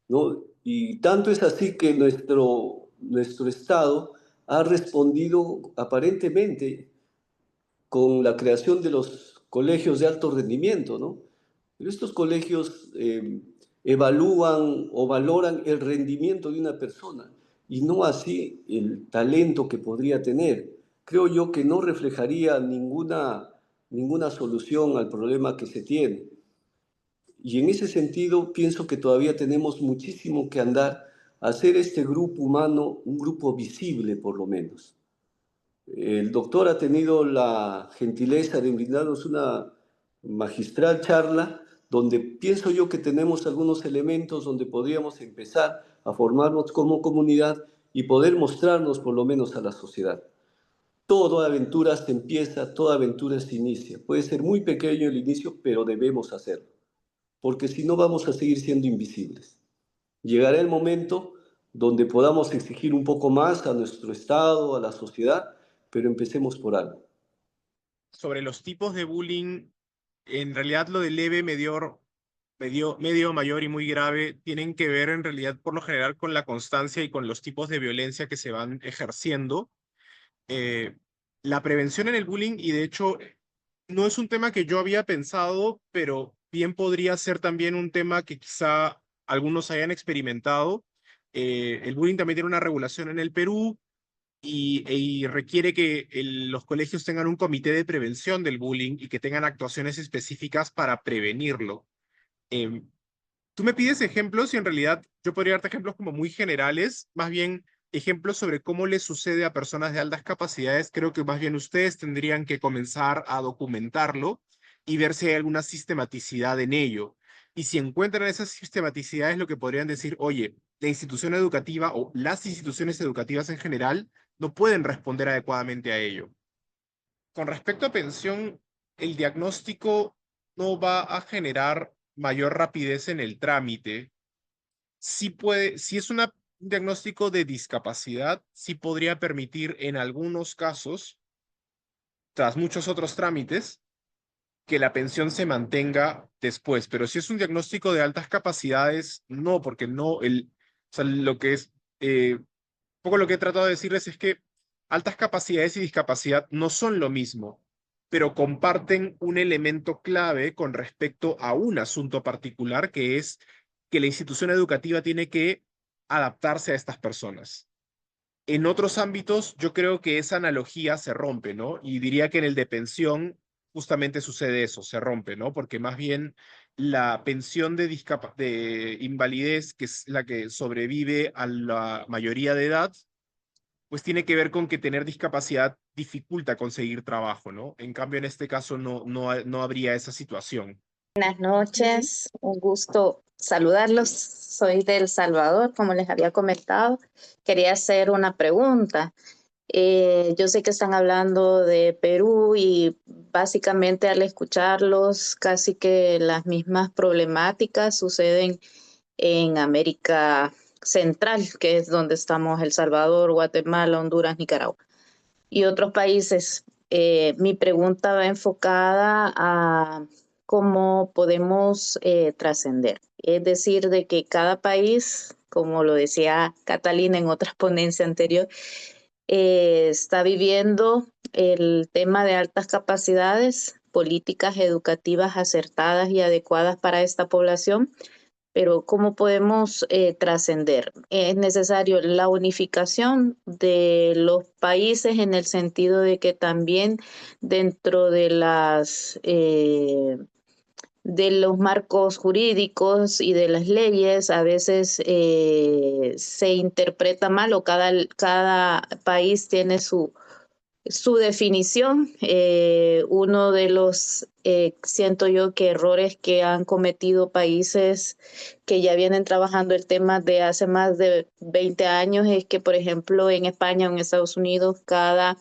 ¿no? Y tanto es así que nuestro Estado ha respondido aparentemente con la creación de los colegios de alto rendimiento, ¿no? Pero estos colegios evalúan o valoran el rendimiento de una persona y no así el talento que podría tener. Creo yo que no reflejaría ninguna solución al problema que se tiene. Y en ese sentido pienso que todavía tenemos muchísimo que andar a hacer este grupo humano un grupo visible por lo menos. El doctor ha tenido la gentileza de brindarnos una magistral charla donde pienso yo que tenemos algunos elementos donde podríamos empezar a formarnos como comunidad y poder mostrarnos por lo menos a la sociedad. Toda aventura se empieza, toda aventura se inicia. Puede ser muy pequeño el inicio, pero debemos hacerlo, porque si no vamos a seguir siendo invisibles. Llegará el momento donde podamos exigir un poco más a nuestro Estado, a la sociedad, pero empecemos por algo. Sobre los tipos de bullying, en realidad lo de leve, medio, mayor y muy grave tienen que ver en realidad por lo general con la constancia y con los tipos de violencia que se van ejerciendo. La prevención en el bullying, y de hecho no es un tema que yo había pensado, pero bien podría ser también un tema que quizá algunos hayan experimentado. El bullying también tiene una regulación en el Perú y requiere que los colegios tengan un comité de prevención del bullying y que tengan actuaciones específicas para prevenirlo. Tú me pides ejemplos y en realidad yo podría darte ejemplos como muy generales. Más bien, ejemplos sobre cómo le sucede a personas de altas capacidades, creo que más bien ustedes tendrían que comenzar a documentarlo y ver si hay alguna sistematicidad en ello. Y si encuentran esas sistematicidades, lo que podrían decir, oye, la institución educativa o las instituciones educativas en general no pueden responder adecuadamente a ello. Con respecto a pensión, el diagnóstico no va a generar mayor rapidez en el trámite. Sí puede, si es un diagnóstico de discapacidad, sí podría permitir en algunos casos, tras muchos otros trámites, que la pensión se mantenga después. Pero si es un diagnóstico de altas capacidades, no, porque no, o sea, lo que es, un poco lo que he tratado de decirles es que altas capacidades y discapacidad no son lo mismo, pero comparten un elemento clave con respecto a un asunto particular, que es que la institución educativa tiene que adaptarse a estas personas. En otros ámbitos, yo creo que esa analogía se rompe, ¿no? Y diría que en el de pensión justamente sucede eso, se rompe, ¿no? Porque más bien la pensión de invalidez, que es la que sobrevive a la mayoría de edad, pues tiene que ver con que tener discapacidad dificulta conseguir trabajo, ¿no? En cambio, en este caso no habría esa situación. Buenas noches, un gusto saludarlos. Soy de El Salvador, como les había comentado. Quería hacer una pregunta. Yo sé que están hablando de Perú y básicamente al escucharlos, casi que las mismas problemáticas suceden en América Central, que es donde estamos El Salvador, Guatemala, Honduras, Nicaragua y otros países. Mi pregunta va enfocada a cómo podemos trascender. Es decir, de que cada país, como lo decía Catalina en otra ponencia anterior, está viviendo el tema de altas capacidades, políticas educativas acertadas y adecuadas para esta población, pero ¿cómo podemos trascender? Es necesario la unificación de los países en el sentido de que también dentro de de los marcos jurídicos y de las leyes a veces se interpreta mal o cada país tiene su definición. Uno de los, siento yo, que errores que han cometido países que ya vienen trabajando el tema de hace más de 20 años es que, por ejemplo, en España o en Estados Unidos, cada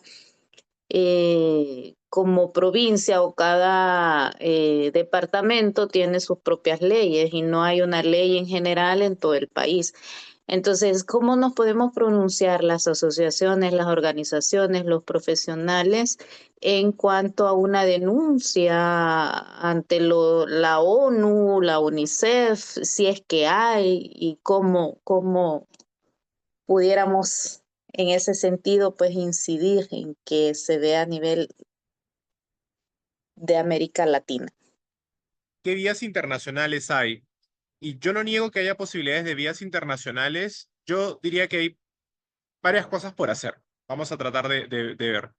como provincia o cada departamento tiene sus propias leyes y no hay una ley en general en todo el país. Entonces, ¿cómo nos podemos pronunciar las asociaciones, las organizaciones, los profesionales en cuanto a una denuncia ante la ONU, la UNICEF, si es que hay, y cómo pudiéramos en ese sentido pues incidir en que se vea a nivel de América Latina? ¿Qué vías internacionales hay? Y yo no niego que haya posibilidades de vías internacionales. Yo diría que hay varias cosas por hacer. Vamos a tratar de ver.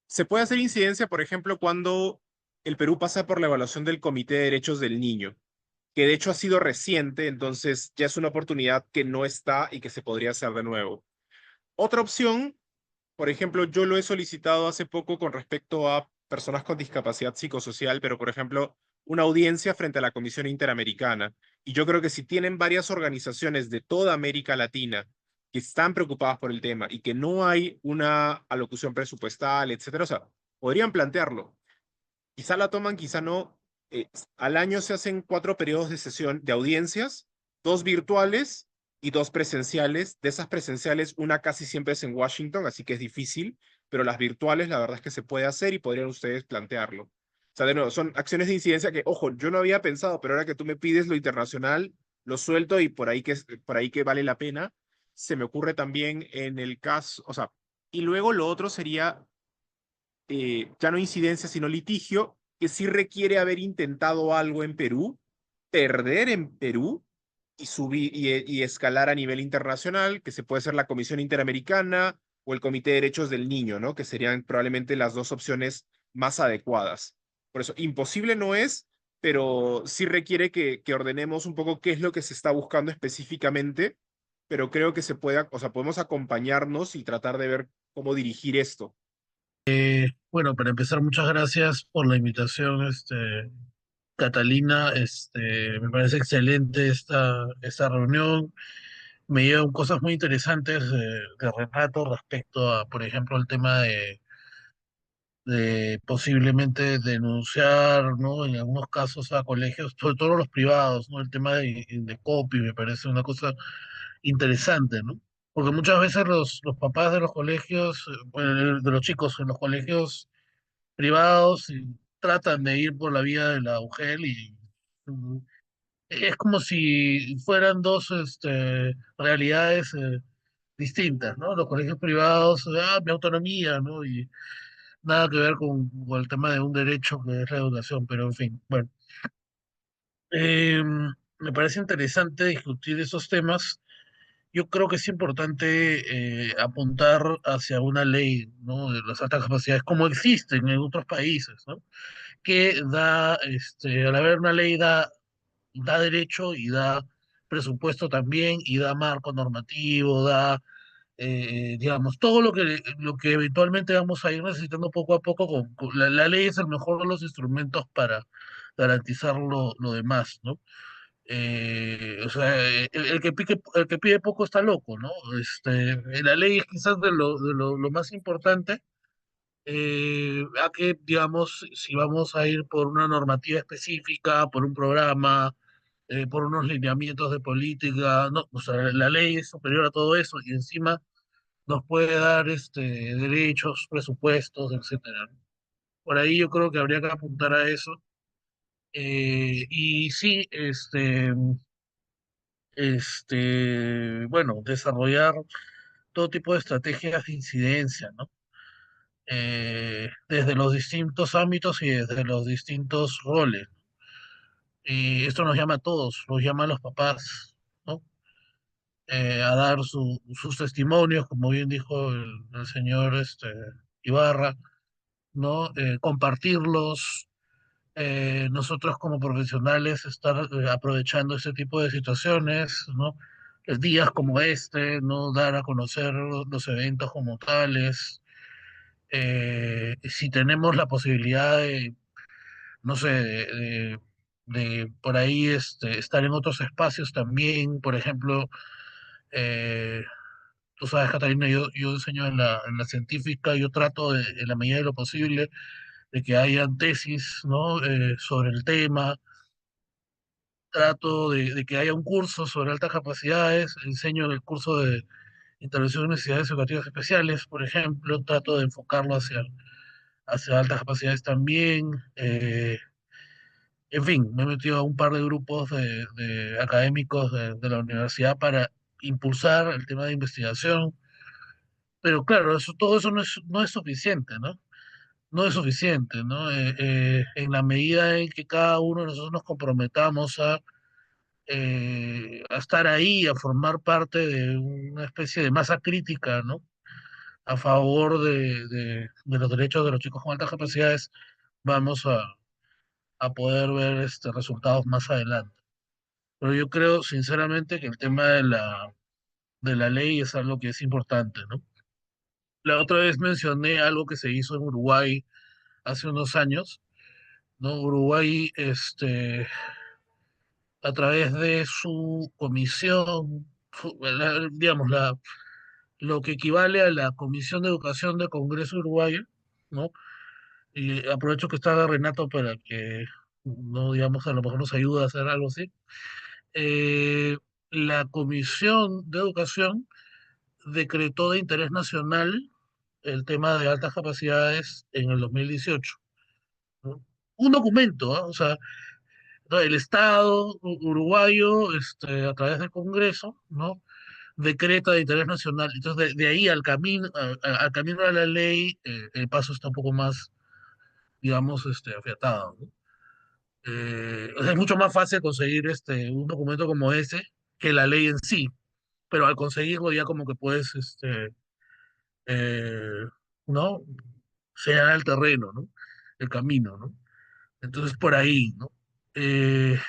Se puede hacer incidencia, por ejemplo, cuando el Perú pasa por la evaluación del Comité de Derechos del Niño, que de hecho ha sido reciente, entonces ya es una oportunidad que no está y que se podría hacer de nuevo. Otra opción, por ejemplo, yo lo he solicitado hace poco con respecto a personas con discapacidad psicosocial, pero por ejemplo, una audiencia frente a la Comisión Interamericana. Y yo creo que si tienen varias organizaciones de toda América Latina que están preocupadas por el tema y que no hay una alocución presupuestal, etcétera, o sea, podrían plantearlo. Quizá la toman, quizá no. Al año se hacen 4 periodos de sesión de audiencias, 2 virtuales y 2 presenciales. De esas presenciales, una casi siempre es en Washington, así que es difícil, pero las virtuales, la verdad es que se puede hacer y podrían ustedes plantearlo. O sea, de nuevo, son acciones de incidencia que, ojo, yo no había pensado, pero ahora que tú me pides lo internacional, lo suelto y por ahí que vale la pena. Se me ocurre también en el caso, o sea, y luego lo otro sería ya no incidencia, sino litigio, que sí requiere haber intentado algo en Perú, perder en Perú y subir y escalar a nivel internacional, que se puede ser la Comisión Interamericana o el Comité de Derechos del Niño, ¿no? Que serían probablemente las dos opciones más adecuadas. Por eso, imposible no es, pero sí requiere que ordenemos un poco qué es lo que se está buscando específicamente, pero creo que se puede, o sea, podemos acompañarnos y tratar de ver cómo dirigir esto. Bueno, para empezar, muchas gracias por la invitación, Catalina. Me parece excelente esta reunión. Me llevan cosas muy interesantes de Renato respecto a, por ejemplo, el tema de posiblemente denunciar, ¿no? En algunos casos a colegios, sobre todo los privados, ¿no? El tema de copy me parece una cosa interesante, ¿no? Porque muchas veces los papás de los colegios, bueno, de los chicos en los colegios privados y tratan de ir por la vía de la UGEL y mm, es como si fueran dos realidades distintas, ¿no? Los colegios privados, mi autonomía, ¿no? Y nada que ver con el tema de un derecho que es la educación, pero en fin, bueno. Me parece interesante discutir esos temas. Yo creo que es importante apuntar hacia una ley, ¿no? De las altas capacidades, como existen en otros países, ¿no? Que da, al haber una ley da derecho y da presupuesto también y da marco normativo, da, digamos, todo lo que eventualmente vamos a ir necesitando poco a poco. La ley es el mejor de los instrumentos para garantizar lo demás, ¿no? O sea, el que pide poco está loco, ¿no? La ley es quizás lo más importante, a que, digamos, si vamos a ir por una normativa específica, por un programa, por unos lineamientos de política, no, o sea, la ley es superior a todo eso y encima nos puede dar derechos, presupuestos, etcétera, ¿no? Por ahí yo creo que habría que apuntar a eso. Y sí, bueno, desarrollar todo tipo de estrategias de incidencia, ¿no? Desde los distintos ámbitos y desde los distintos roles. Y esto nos llama a todos, nos llama a los papás, ¿no? A dar sus testimonios, como bien dijo el señor Ibarra, ¿no? Compartirlos, nosotros como profesionales estar aprovechando este tipo de situaciones, ¿no? Días como este, ¿no? Dar a conocer los eventos como tales. Si tenemos la posibilidad de, no sé, de por ahí estar en otros espacios también, por ejemplo, eh, tú sabes, Catalina, yo enseño en la científica, yo trato de, en la medida de lo posible, de que hayan tesis, ¿no? Sobre el tema. Trato de que haya un curso sobre altas capacidades, enseño el curso de intervención en necesidades educativas especiales, por ejemplo, trato de enfocarlo hacia altas capacidades también. En fin, me he metido a un par de grupos de académicos de la universidad para impulsar el tema de investigación, pero claro, todo eso no es suficiente, ¿no? No es suficiente, ¿no? En la medida en que cada uno de nosotros nos comprometamos a estar ahí, a formar parte de una especie de masa crítica, ¿no? A favor de los derechos de los chicos con altas capacidades, vamos a poder ver resultados más adelante. Pero yo creo sinceramente que el tema de la ley es algo que es importante, ¿no? La otra vez mencioné algo que se hizo en Uruguay hace unos años, ¿no? Uruguay, a través de su comisión, digamos, lo que equivale a la Comisión de Educación del Congreso Uruguayo, ¿no? Y aprovecho que está Renato para que, no digamos, a lo mejor nos ayude a hacer algo así. Eh, la Comisión de Educación decretó de interés nacional el tema de altas capacidades en el 2018, ¿no? Un documento, ¿ah? O sea, ¿no? El Estado uruguayo, a través del Congreso, ¿no? Decreta de interés nacional. Entonces, de ahí al camino, al camino a la ley, el paso está un poco más, digamos, afiatado, ¿no? O sea, es mucho más fácil conseguir un documento como ese que la ley en sí, pero al conseguirlo ya como que puedes, eh, ¿no? Señalar el terreno, ¿no? El camino, ¿no? Entonces, por ahí, ¿no? Eh,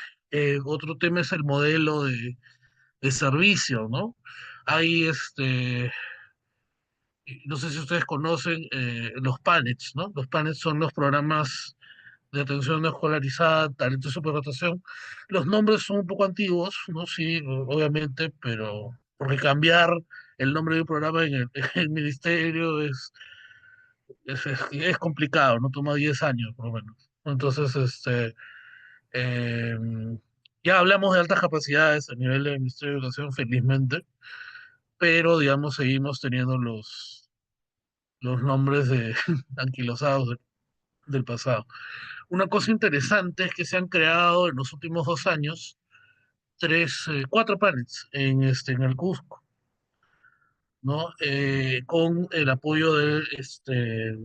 Otro tema es el modelo de servicio, ¿no? Hay no sé si ustedes conocen los PANETs, ¿no? Los PANETs son los programas de atención no escolarizada, talento y superdotación. Los nombres son un poco antiguos, ¿no? Sí, obviamente, pero porque cambiar el nombre de un programa en el, en el ministerio es complicado, ¿no? Toma 10 años, por lo menos. Entonces, eh, ya hablamos de altas capacidades a nivel del Ministerio de Educación, felizmente, pero, digamos, seguimos teniendo los nombres de anquilosados del pasado. Una cosa interesante es que se han creado en los últimos 2 años cuatro panels en el Cusco, ¿no? Con el apoyo de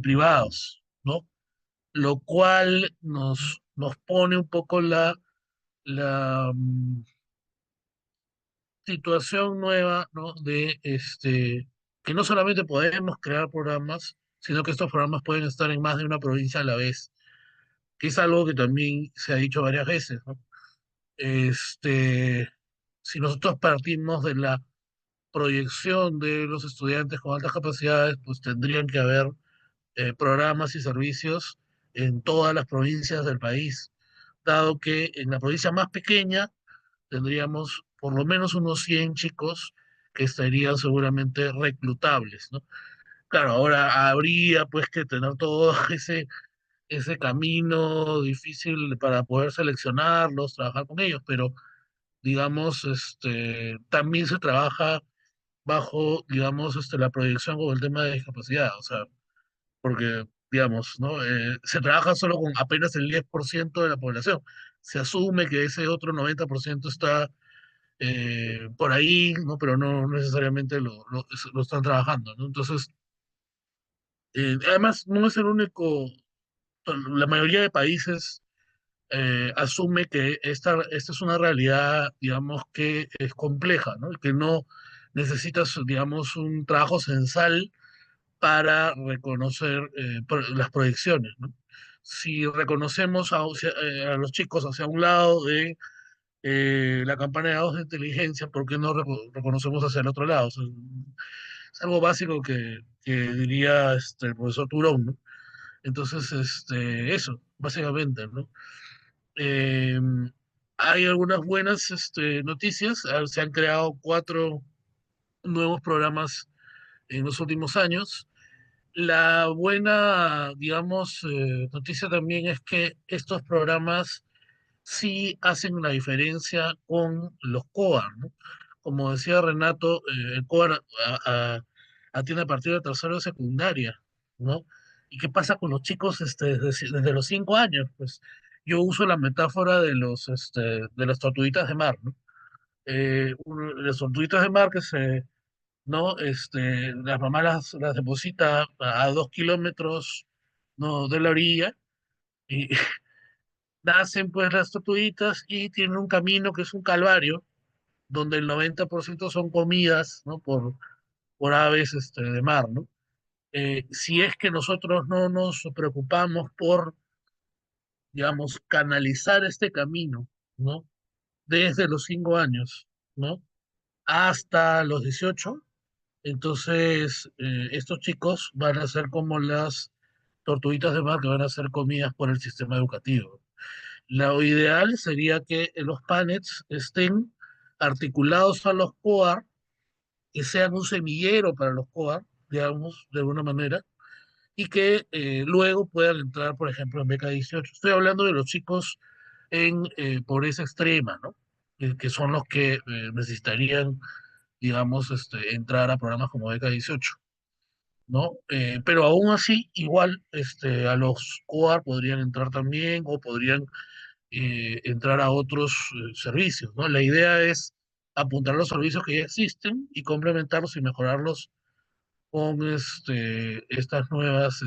privados, ¿no? Lo cual nos pone un poco la situación nueva, ¿no? De que no solamente podemos crear programas, sino que estos programas pueden estar en más de una provincia a la vez, que es algo que también se ha dicho varias veces, ¿no? Este, si nosotros partimos de la proyección de los estudiantes con altas capacidades, pues tendrían que haber programas y servicios en todas las provincias del país, dado que en la provincia más pequeña tendríamos por lo menos unos 100 chicos que estarían seguramente reclutables, ¿no? Claro, ahora habría pues que tener todo ese camino difícil para poder seleccionarlos, trabajar con ellos, pero digamos, también se trabaja bajo, digamos, la proyección con el tema de discapacidad, o sea, porque, digamos, ¿no? Se trabaja solo con apenas el 10% de la población. Se asume que ese otro 90% está por ahí, ¿no? Pero no necesariamente lo están trabajando, ¿no? Entonces, además, no es el único, la mayoría de países asume que esta es una realidad, digamos, que es compleja, ¿no? Que no necesitas, digamos, un trabajo censal para reconocer las proyecciones, ¿no? Si reconocemos a los chicos hacia un lado de la campana de datos de inteligencia, ¿por qué no reconocemos hacia el otro lado? O sea, es algo básico que diría el profesor Turón, ¿no? Entonces, eso, básicamente, ¿no? Eh, Hay algunas buenas noticias. Se han creado 4 nuevos programas en los últimos años. La buena, digamos, noticia también es que estos programas sí hacen una diferencia con los COAR, ¿no? Como decía Renato, el COAR atiende a partir de tercero de secundaria, ¿no? ¿Y qué pasa con los chicos desde los 5 años? Pues yo uso la metáfora de las tortuguitas de mar, ¿no? Las tortuguitas de mar ¿no? Las mamás las deposita a 2 kilómetros, ¿no? De la orilla y nacen pues las tortuguitas y tienen un camino que es un calvario, donde el 90% son comidas, ¿no? Por aves de mar, ¿no? Si es que nosotros no nos preocupamos por, digamos, canalizar este camino, ¿no? Desde los 5 años, ¿no? Hasta los 18, entonces estos chicos van a ser como las tortuguitas de mar que van a ser comidas por el sistema educativo. Lo ideal sería que los PANETs estén articulados a los COAR, que sean un semillero para los COAR, digamos, de alguna manera, y que luego puedan entrar, por ejemplo, en beca 18. Estoy hablando de los chicos en pobreza extrema, ¿no? Que son los que necesitarían, digamos, entrar a programas como beca 18, ¿no? Pero aún así, igual, a los COAR podrían entrar también o podrían entrar a otros servicios, ¿no? La idea es apuntar a los servicios que ya existen y complementarlos y mejorarlos con estas nuevas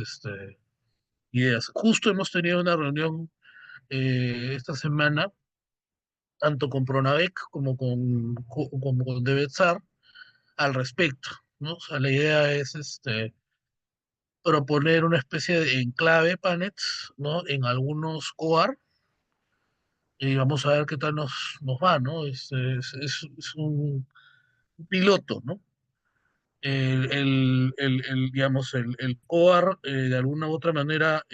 ideas. Justo hemos tenido una reunión esta semana, tanto con Pronavec como con DEVETSAR, al respecto, ¿no? O sea, la idea es proponer una especie de enclave PANETS, ¿no? En algunos COAR, y vamos a ver qué tal nos va, ¿no? Es un piloto, ¿no? Digamos, el COAR, de alguna u otra manera,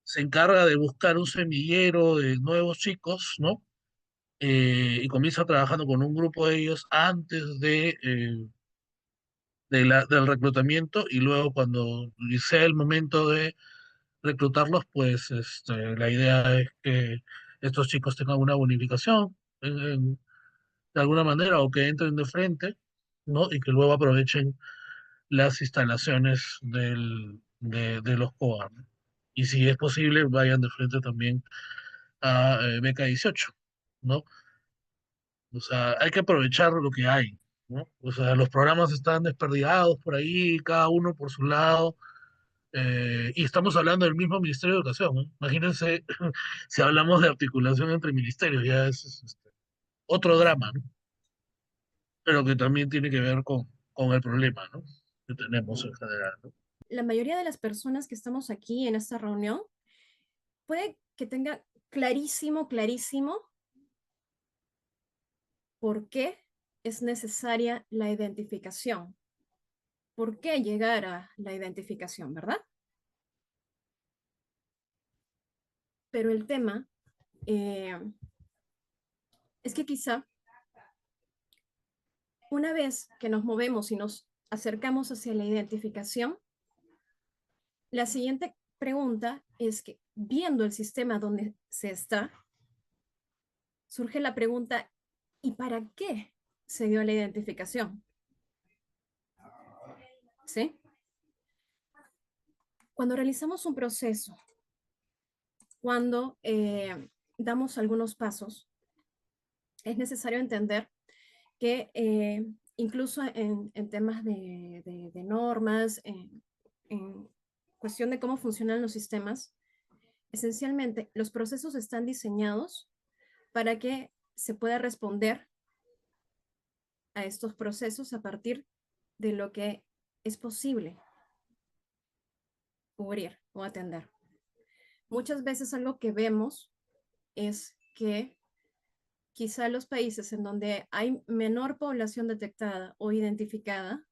se encarga de buscar un semillero de nuevos chicos, ¿no? Y comienza trabajando con un grupo de ellos antes del reclutamiento, y luego cuando sea el momento de reclutarlos, pues la idea es que estos chicos tengan una bonificación de alguna manera, o que entren de frente, ¿no? Y que luego aprovechen las instalaciones de los COA, ¿no? Y si es posible, vayan de frente también a Beca 18, ¿no? O sea, hay que aprovechar lo que hay, ¿no? O sea, los programas están desperdigados por ahí, cada uno por su lado, y estamos hablando del mismo Ministerio de Educación, ¿no? Imagínense si hablamos de articulación entre ministerios, ya es otro drama, ¿no? Pero que también tiene que ver con el problema, ¿no? Que tenemos en general, ¿no? La mayoría de las personas que estamos aquí en esta reunión puede que tenga clarísimo, clarísimo por qué es necesaria la identificación. ¿Por qué llegar a la identificación, verdad? Pero el tema es que quizá una vez que nos movemos y nos acercamos hacia la identificación, la siguiente pregunta es que, viendo el sistema donde se está, surge la pregunta, ¿y para qué se dio la identificación? ¿Sí? Cuando realizamos un proceso, cuando damos algunos pasos, es necesario entender que incluso en temas de normas, en cuestión de cómo funcionan los sistemas, esencialmente los procesos están diseñados para que se pueda responder a estos procesos a partir de lo que es posible cubrir o atender. Muchas veces algo que vemos es que quizá los países en donde hay menor población detectada o identificada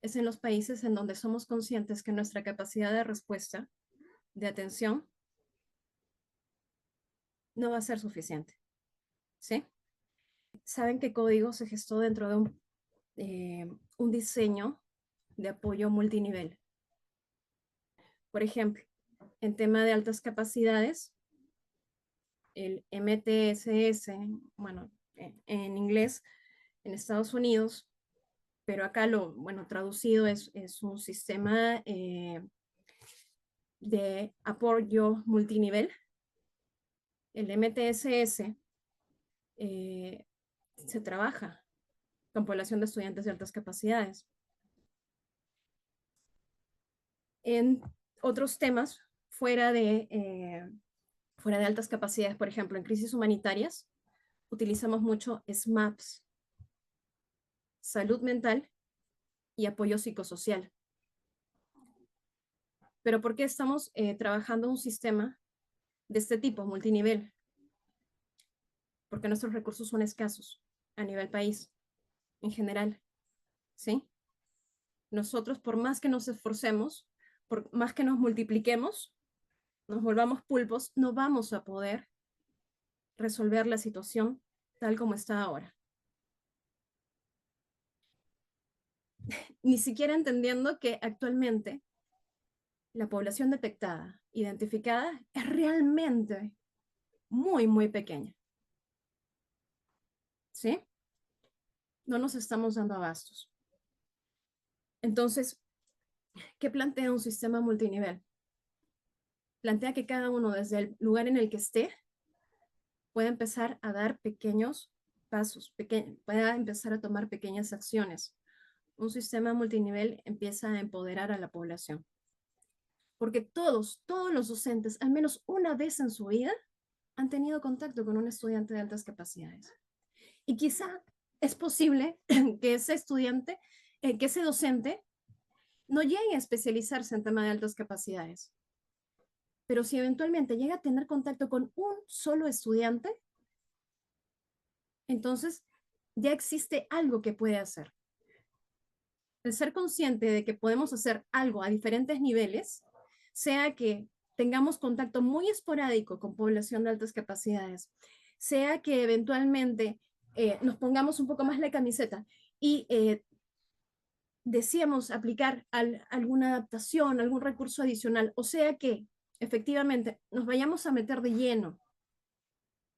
es en los países en donde somos conscientes que nuestra capacidad de respuesta, de atención, no va a ser suficiente. ¿Sí? Saben que código se gestó dentro de un diseño de apoyo multinivel. Por ejemplo, en tema de altas capacidades, el MTSS, bueno, en inglés, en Estados Unidos, pero acá lo, bueno, traducido es un sistema de apoyo multinivel. El MTSS se trabaja con población de estudiantes de altas capacidades. En otros temas, fuera de altas capacidades, por ejemplo, en crisis humanitarias, utilizamos mucho SMAPS, salud mental y apoyo psicosocial. Pero ¿por qué estamos trabajando un sistema de este tipo, multinivel? Porque nuestros recursos son escasos a nivel país, en general, ¿sí? Nosotros, por más que nos esforcemos, por más que nos multipliquemos, nos volvamos pulpos, no vamos a poder resolver la situación tal como está ahora. Ni siquiera entendiendo que actualmente la población detectada, identificada, es realmente muy, muy pequeña. ¿Sí? No nos estamos dando abastos. Entonces, ¿qué plantea un sistema multinivel? Plantea que cada uno, desde el lugar en el que esté, puede empezar a dar pequeños pasos, pueda empezar a tomar pequeñas acciones. Un sistema multinivel empieza a empoderar a la población. Porque todos los docentes, al menos una vez en su vida, han tenido contacto con un estudiante de altas capacidades. Y quizá es posible que ese estudiante, que ese docente, no llegue a especializarse en tema de altas capacidades. Pero si eventualmente llega a tener contacto con un solo estudiante, entonces ya existe algo que puede hacer. El ser consciente de que podemos hacer algo a diferentes niveles, sea que tengamos contacto muy esporádico con población de altas capacidades, sea que eventualmente nos pongamos un poco más la camiseta y deseamos aplicar alguna adaptación, algún recurso adicional, o sea que efectivamente nos vayamos a meter de lleno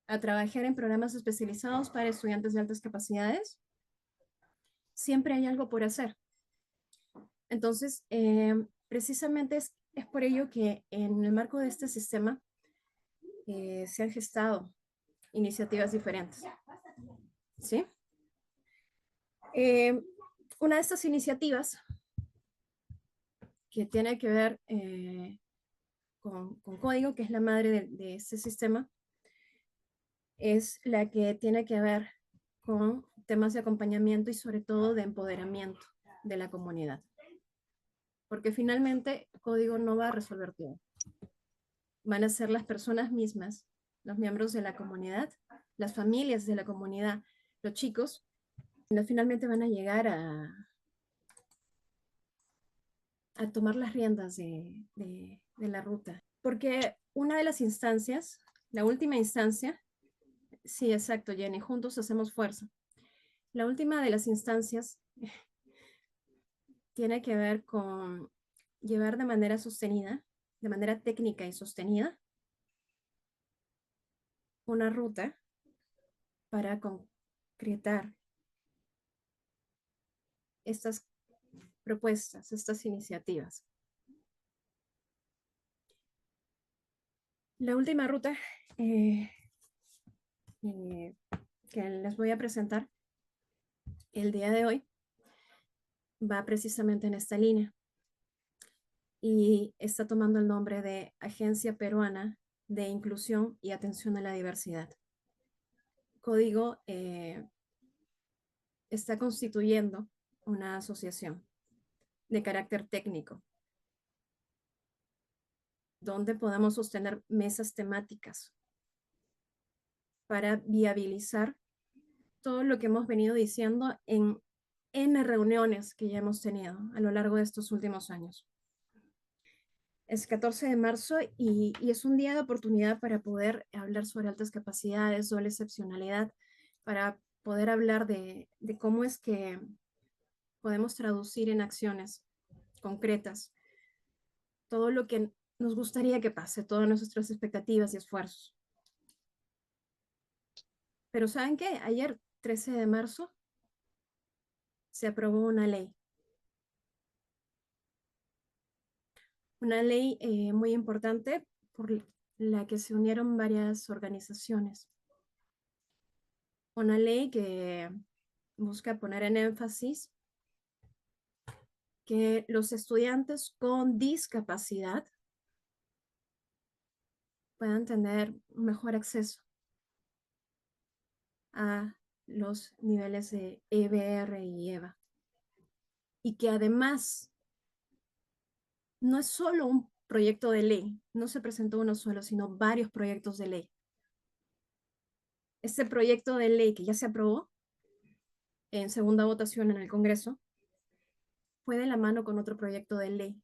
a trabajar en programas especializados para estudiantes de altas capacidades, siempre hay algo por hacer. Entonces, precisamente es por ello que en el marco de este sistema se han gestado iniciativas diferentes. ¿Sí? Una de estas iniciativas que tiene que ver con código, que es la madre de este sistema, es la que tiene que ver con temas de acompañamiento y sobre todo de empoderamiento de la comunidad. Porque finalmente código no va a resolver todo. Van a ser las personas mismas, los miembros de la comunidad, las familias de la comunidad, los chicos, que finalmente van a llegar a tomar las riendas de la ruta. Porque una de las instancias, la última instancia, sí, exacto, Jenny, juntos hacemos fuerza. La última de las instancias tiene que ver con llevar de manera sostenida, de manera técnica y sostenida, una ruta para concretar estas propuestas, estas iniciativas. La última ruta que les voy a presentar el día de hoy va precisamente en esta línea y está tomando el nombre de Agencia Peruana de Inclusión y Atención a la Diversidad. Código está constituyendo una asociación de carácter técnico donde podamos sostener mesas temáticas para viabilizar todo lo que hemos venido diciendo en N reuniones que ya hemos tenido a lo largo de estos últimos años. Es 14 de marzo y es un día de oportunidad para poder hablar sobre altas capacidades, doble excepcionalidad, para poder hablar de cómo es que podemos traducir en acciones concretas todo lo que nos gustaría que pase, todas nuestras expectativas y esfuerzos. Pero ¿saben qué? Ayer, 13 de marzo, se aprobó una ley. Una ley muy importante por la que se unieron varias organizaciones. Una ley que busca poner en énfasis que los estudiantes con discapacidad puedan tener un mejor acceso a los niveles de EBR y EVA. Y que además no es solo un proyecto de ley, no se presentó uno solo, sino varios proyectos de ley. Este proyecto de ley que ya se aprobó en segunda votación en el Congreso fue de la mano con otro proyecto de ley,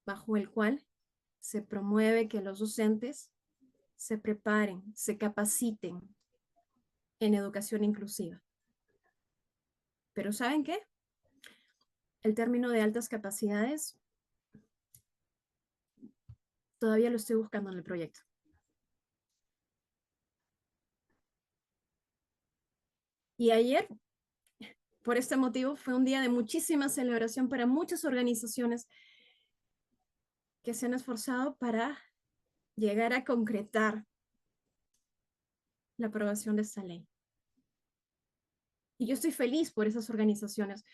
bajo el cual se promueve que los docentes se preparen, se capaciten en educación inclusiva. Pero ¿saben qué? El término de altas capacidades todavía lo estoy buscando en el proyecto. Y ayer, por este motivo, fue un día de muchísima celebración para muchas organizaciones que se han esforzado para llegar a concretar la aprobación de esta ley. Y yo estoy feliz por esas organizaciones,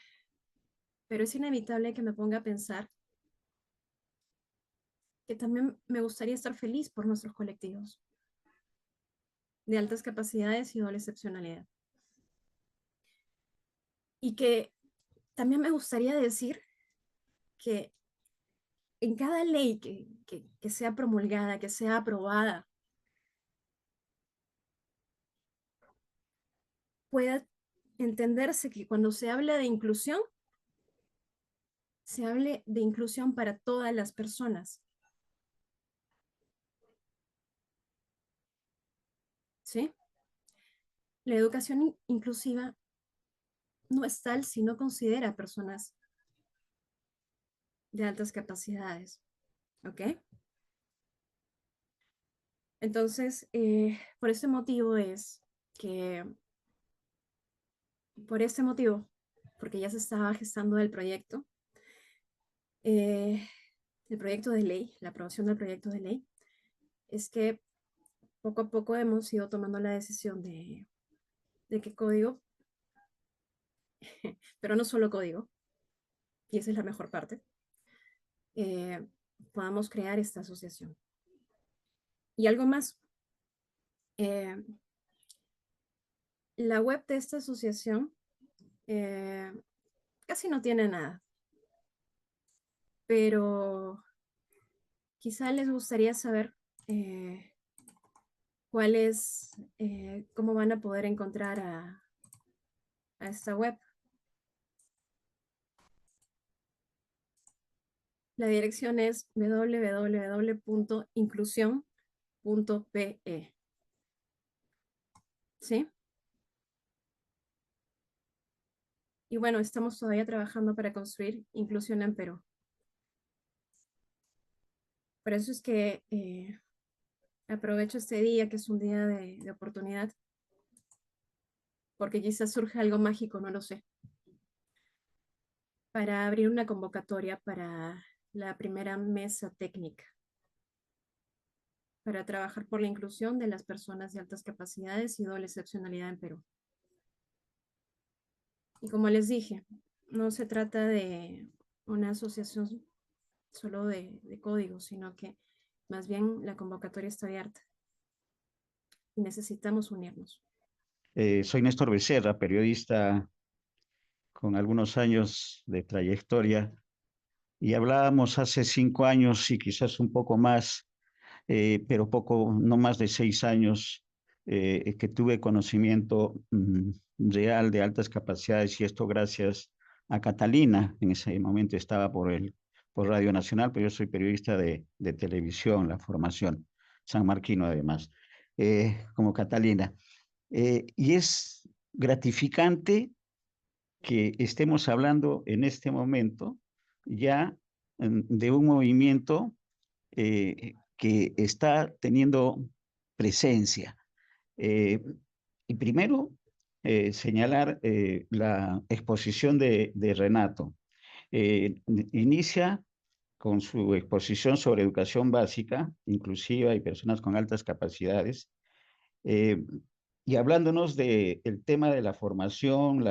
pero es inevitable que me ponga a pensar que también me gustaría estar feliz por nuestros colectivos de altas capacidades y doble excepcionalidad. Y que también me gustaría decir que en cada ley que sea promulgada, que sea aprobada, pueda entenderse que cuando se habla de inclusión, se hable de inclusión para todas las personas. ¿Sí? La educación inclusiva no es tal si no considera a personas de altas capacidades. ¿Ok? Entonces, por este motivo es que, por este motivo, porque ya se estaba gestando eh, el proyecto de ley, la aprobación del proyecto de ley, es que poco a poco hemos ido tomando la decisión de que código, pero no solo código, y esa es la mejor parte, eh, podamos crear esta asociación. Y algo más, eh, la web de esta asociación casi no tiene nada, pero quizá les gustaría saber cuál es, cómo van a poder encontrar a esta web. La dirección es www.inclusión.pe. ¿Sí? Y bueno, estamos todavía trabajando para construir inclusión en Perú. Por eso es que aprovecho este día, que es un día de oportunidad, porque quizás surja algo mágico, no lo sé, para abrir una convocatoria para la primera mesa técnica, para trabajar por la inclusión de las personas de altas capacidades y doble excepcionalidad en Perú. Y como les dije, no se trata de una asociación solo de código, sino que más bien la convocatoria está abierta y necesitamos unirnos. Soy Néstor Becerra, periodista con algunos años de trayectoria, y hablábamos hace 5 años y quizás un poco más, pero poco, no más de 6 años, que tuve conocimiento real de altas capacidades, y esto gracias a Catalina. En ese momento estaba por Radio Nacional, pero yo soy periodista de televisión, la formación, sanmarquino además, como Catalina. Y es gratificante que estemos hablando en este momento ya de un movimiento que está teniendo presencia. Y primero, señalar la exposición de Renato. Inicia con su exposición sobre educación básica, inclusiva y personas con altas capacidades, eh, y hablándonos del tema de la formación,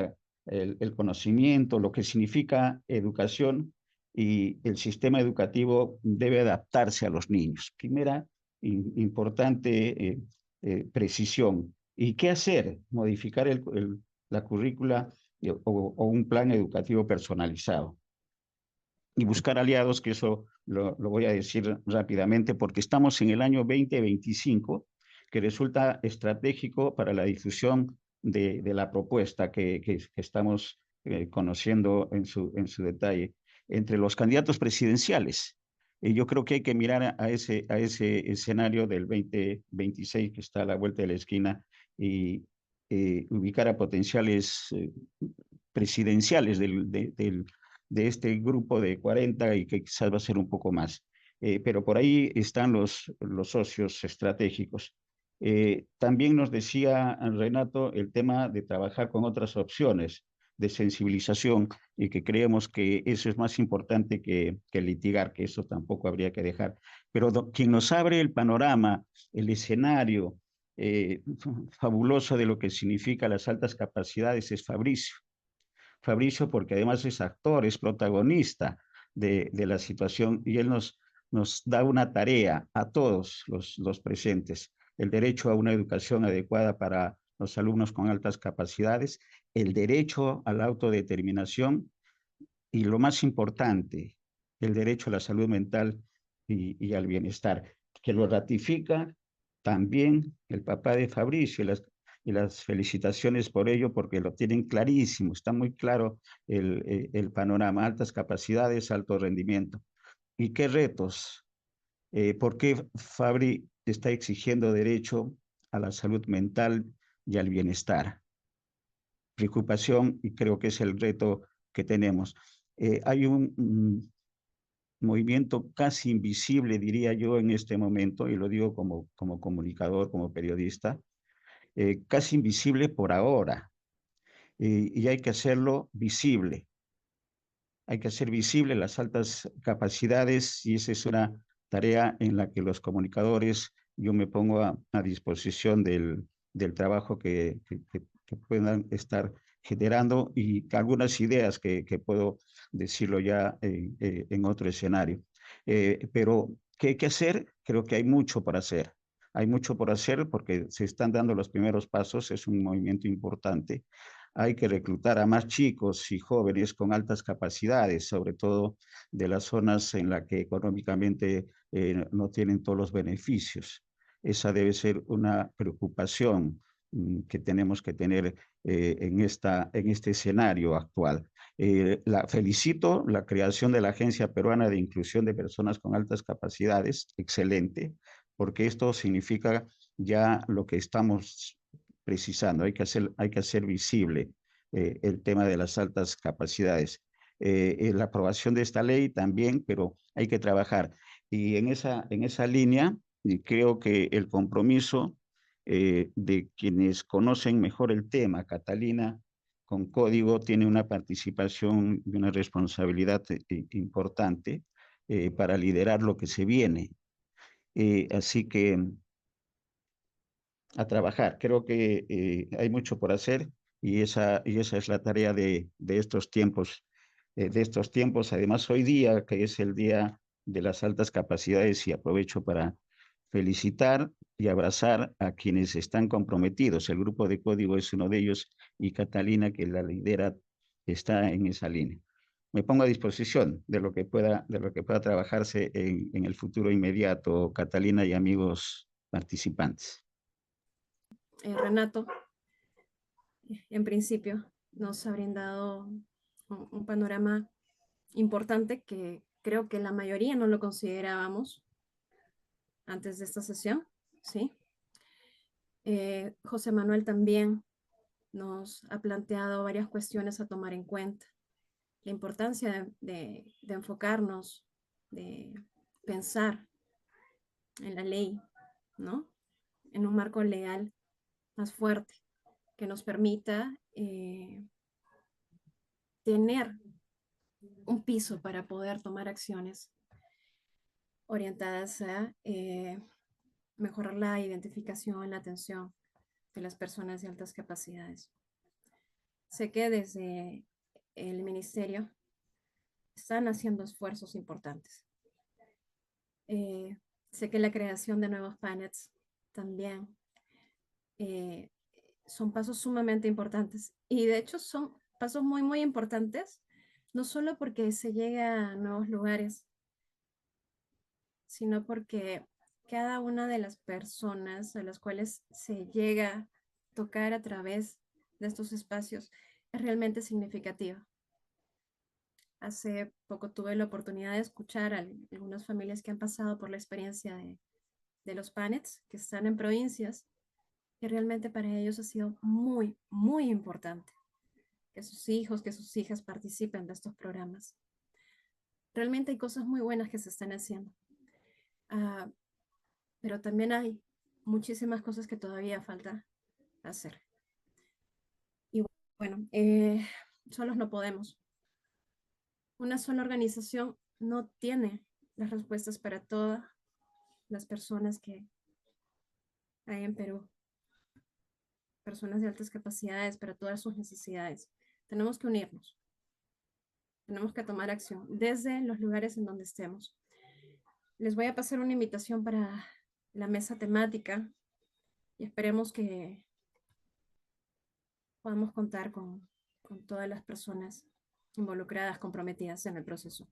el conocimiento, lo que significa educación, y el sistema educativo debe adaptarse a los niños. Primera importante precisión. ¿Y qué hacer? Modificar la currícula o un plan educativo personalizado. Y buscar aliados, que eso lo voy a decir rápidamente, porque estamos en el año 2025, que resulta estratégico para la difusión de la propuesta que estamos conociendo en su detalle. Entre los candidatos presidenciales, yo creo que hay que mirar a ese escenario del 2026 que está a la vuelta de la esquina, y ubicar a potenciales presidenciales de este grupo de 40, y que quizás va a ser un poco más. Pero por ahí están los socios estratégicos. También nos decía Renato el tema de trabajar con otras opciones de sensibilización, y que creemos que eso es más importante que litigar, que eso tampoco habría que dejar. Pero quien nos abre el panorama, el escenario fabuloso de lo que significa las altas capacidades, es Fabricio. Fabricio, porque además es actor, es protagonista de la situación, y él nos da una tarea a todos los presentes: el derecho a una educación adecuada para los alumnos con altas capacidades, el derecho a la autodeterminación, y lo más importante, el derecho a la salud mental y al bienestar, que lo ratifica también el papá de Fabricio, y las felicitaciones por ello, porque lo tienen clarísimo, está muy claro el panorama, altas capacidades, alto rendimiento. ¿Y qué retos? ¿Por qué Fabri está exigiendo derecho a la salud mental y al bienestar? Preocupación, y creo que es el reto que tenemos. Hay un movimiento casi invisible, diría yo, en este momento, y lo digo como comunicador, como periodista, casi invisible por ahora, y hay que hacerlo visible. Hay que hacer visible las altas capacidades y esa es una tarea en la que los comunicadores, yo me pongo a disposición del trabajo que puedan estar generando y algunas ideas que puedo decirlo ya en otro escenario. Pero, ¿qué hay que hacer? Creo que hay mucho por hacer. Hay mucho por hacer porque se están dando los primeros pasos, es un movimiento importante. Hay que reclutar a más chicos y jóvenes con altas capacidades, sobre todo de las zonas en las que económicamente no tienen todos los beneficios. Esa debe ser una preocupación que tenemos que tener en este escenario actual. Felicito la creación de la Agencia Peruana de Inclusión de Personas con Altas Capacidades, excelente, porque esto significa ya lo que estamos precisando, hay que hacer visible el tema de las altas capacidades. La aprobación de esta ley también, pero hay que trabajar. Y en esa línea, y creo que el compromiso de quienes conocen mejor el tema, Catalina, con Código, tiene una participación y una responsabilidad importante para liderar lo que se viene. Así que a trabajar. Creo que hay mucho por hacer y esa es la tarea de estos tiempos. Además, hoy día, que es el Día de las Altas Capacidades, y aprovecho para felicitar y abrazar a quienes están comprometidos. El grupo de Código es uno de ellos y Catalina, que la lidera, está en esa línea. Me pongo a disposición de lo que pueda trabajarse en el futuro inmediato, Catalina y amigos participantes. Renato, en principio, nos ha brindado un panorama importante que creo que la mayoría no lo considerábamos antes de esta sesión, ¿sí? José Manuel también nos ha planteado varias cuestiones a tomar en cuenta. La importancia de enfocarnos, de pensar en la ley, ¿no? En un marco legal más fuerte que nos permita tener un piso para poder tomar acciones orientadas a mejorar la identificación, la atención de las personas de altas capacidades. Sé que desde el ministerio están haciendo esfuerzos importantes. Sé que la creación de nuevos panels también son pasos sumamente importantes y de hecho son pasos muy, muy importantes, no solo porque se llega a nuevos lugares, sino porque cada una de las personas a las cuales se llega a tocar a través de estos espacios es realmente significativa. Hace poco tuve la oportunidad de escuchar a algunas familias que han pasado por la experiencia de los PANETs, que están en provincias, y realmente para ellos ha sido muy, muy importante que sus hijos, que sus hijas participen de estos programas. Realmente hay cosas muy buenas que se están haciendo. Pero también hay muchísimas cosas que todavía falta hacer. Y bueno, solos no podemos. Una sola organización no tiene las respuestas para todas las personas que hay en Perú. Personas de altas capacidades, para todas sus necesidades. Tenemos que unirnos. Tenemos que tomar acción desde los lugares en donde estemos. Les voy a pasar una invitación para la mesa temática y esperemos que podamos contar con todas las personas involucradas, comprometidas en el proceso.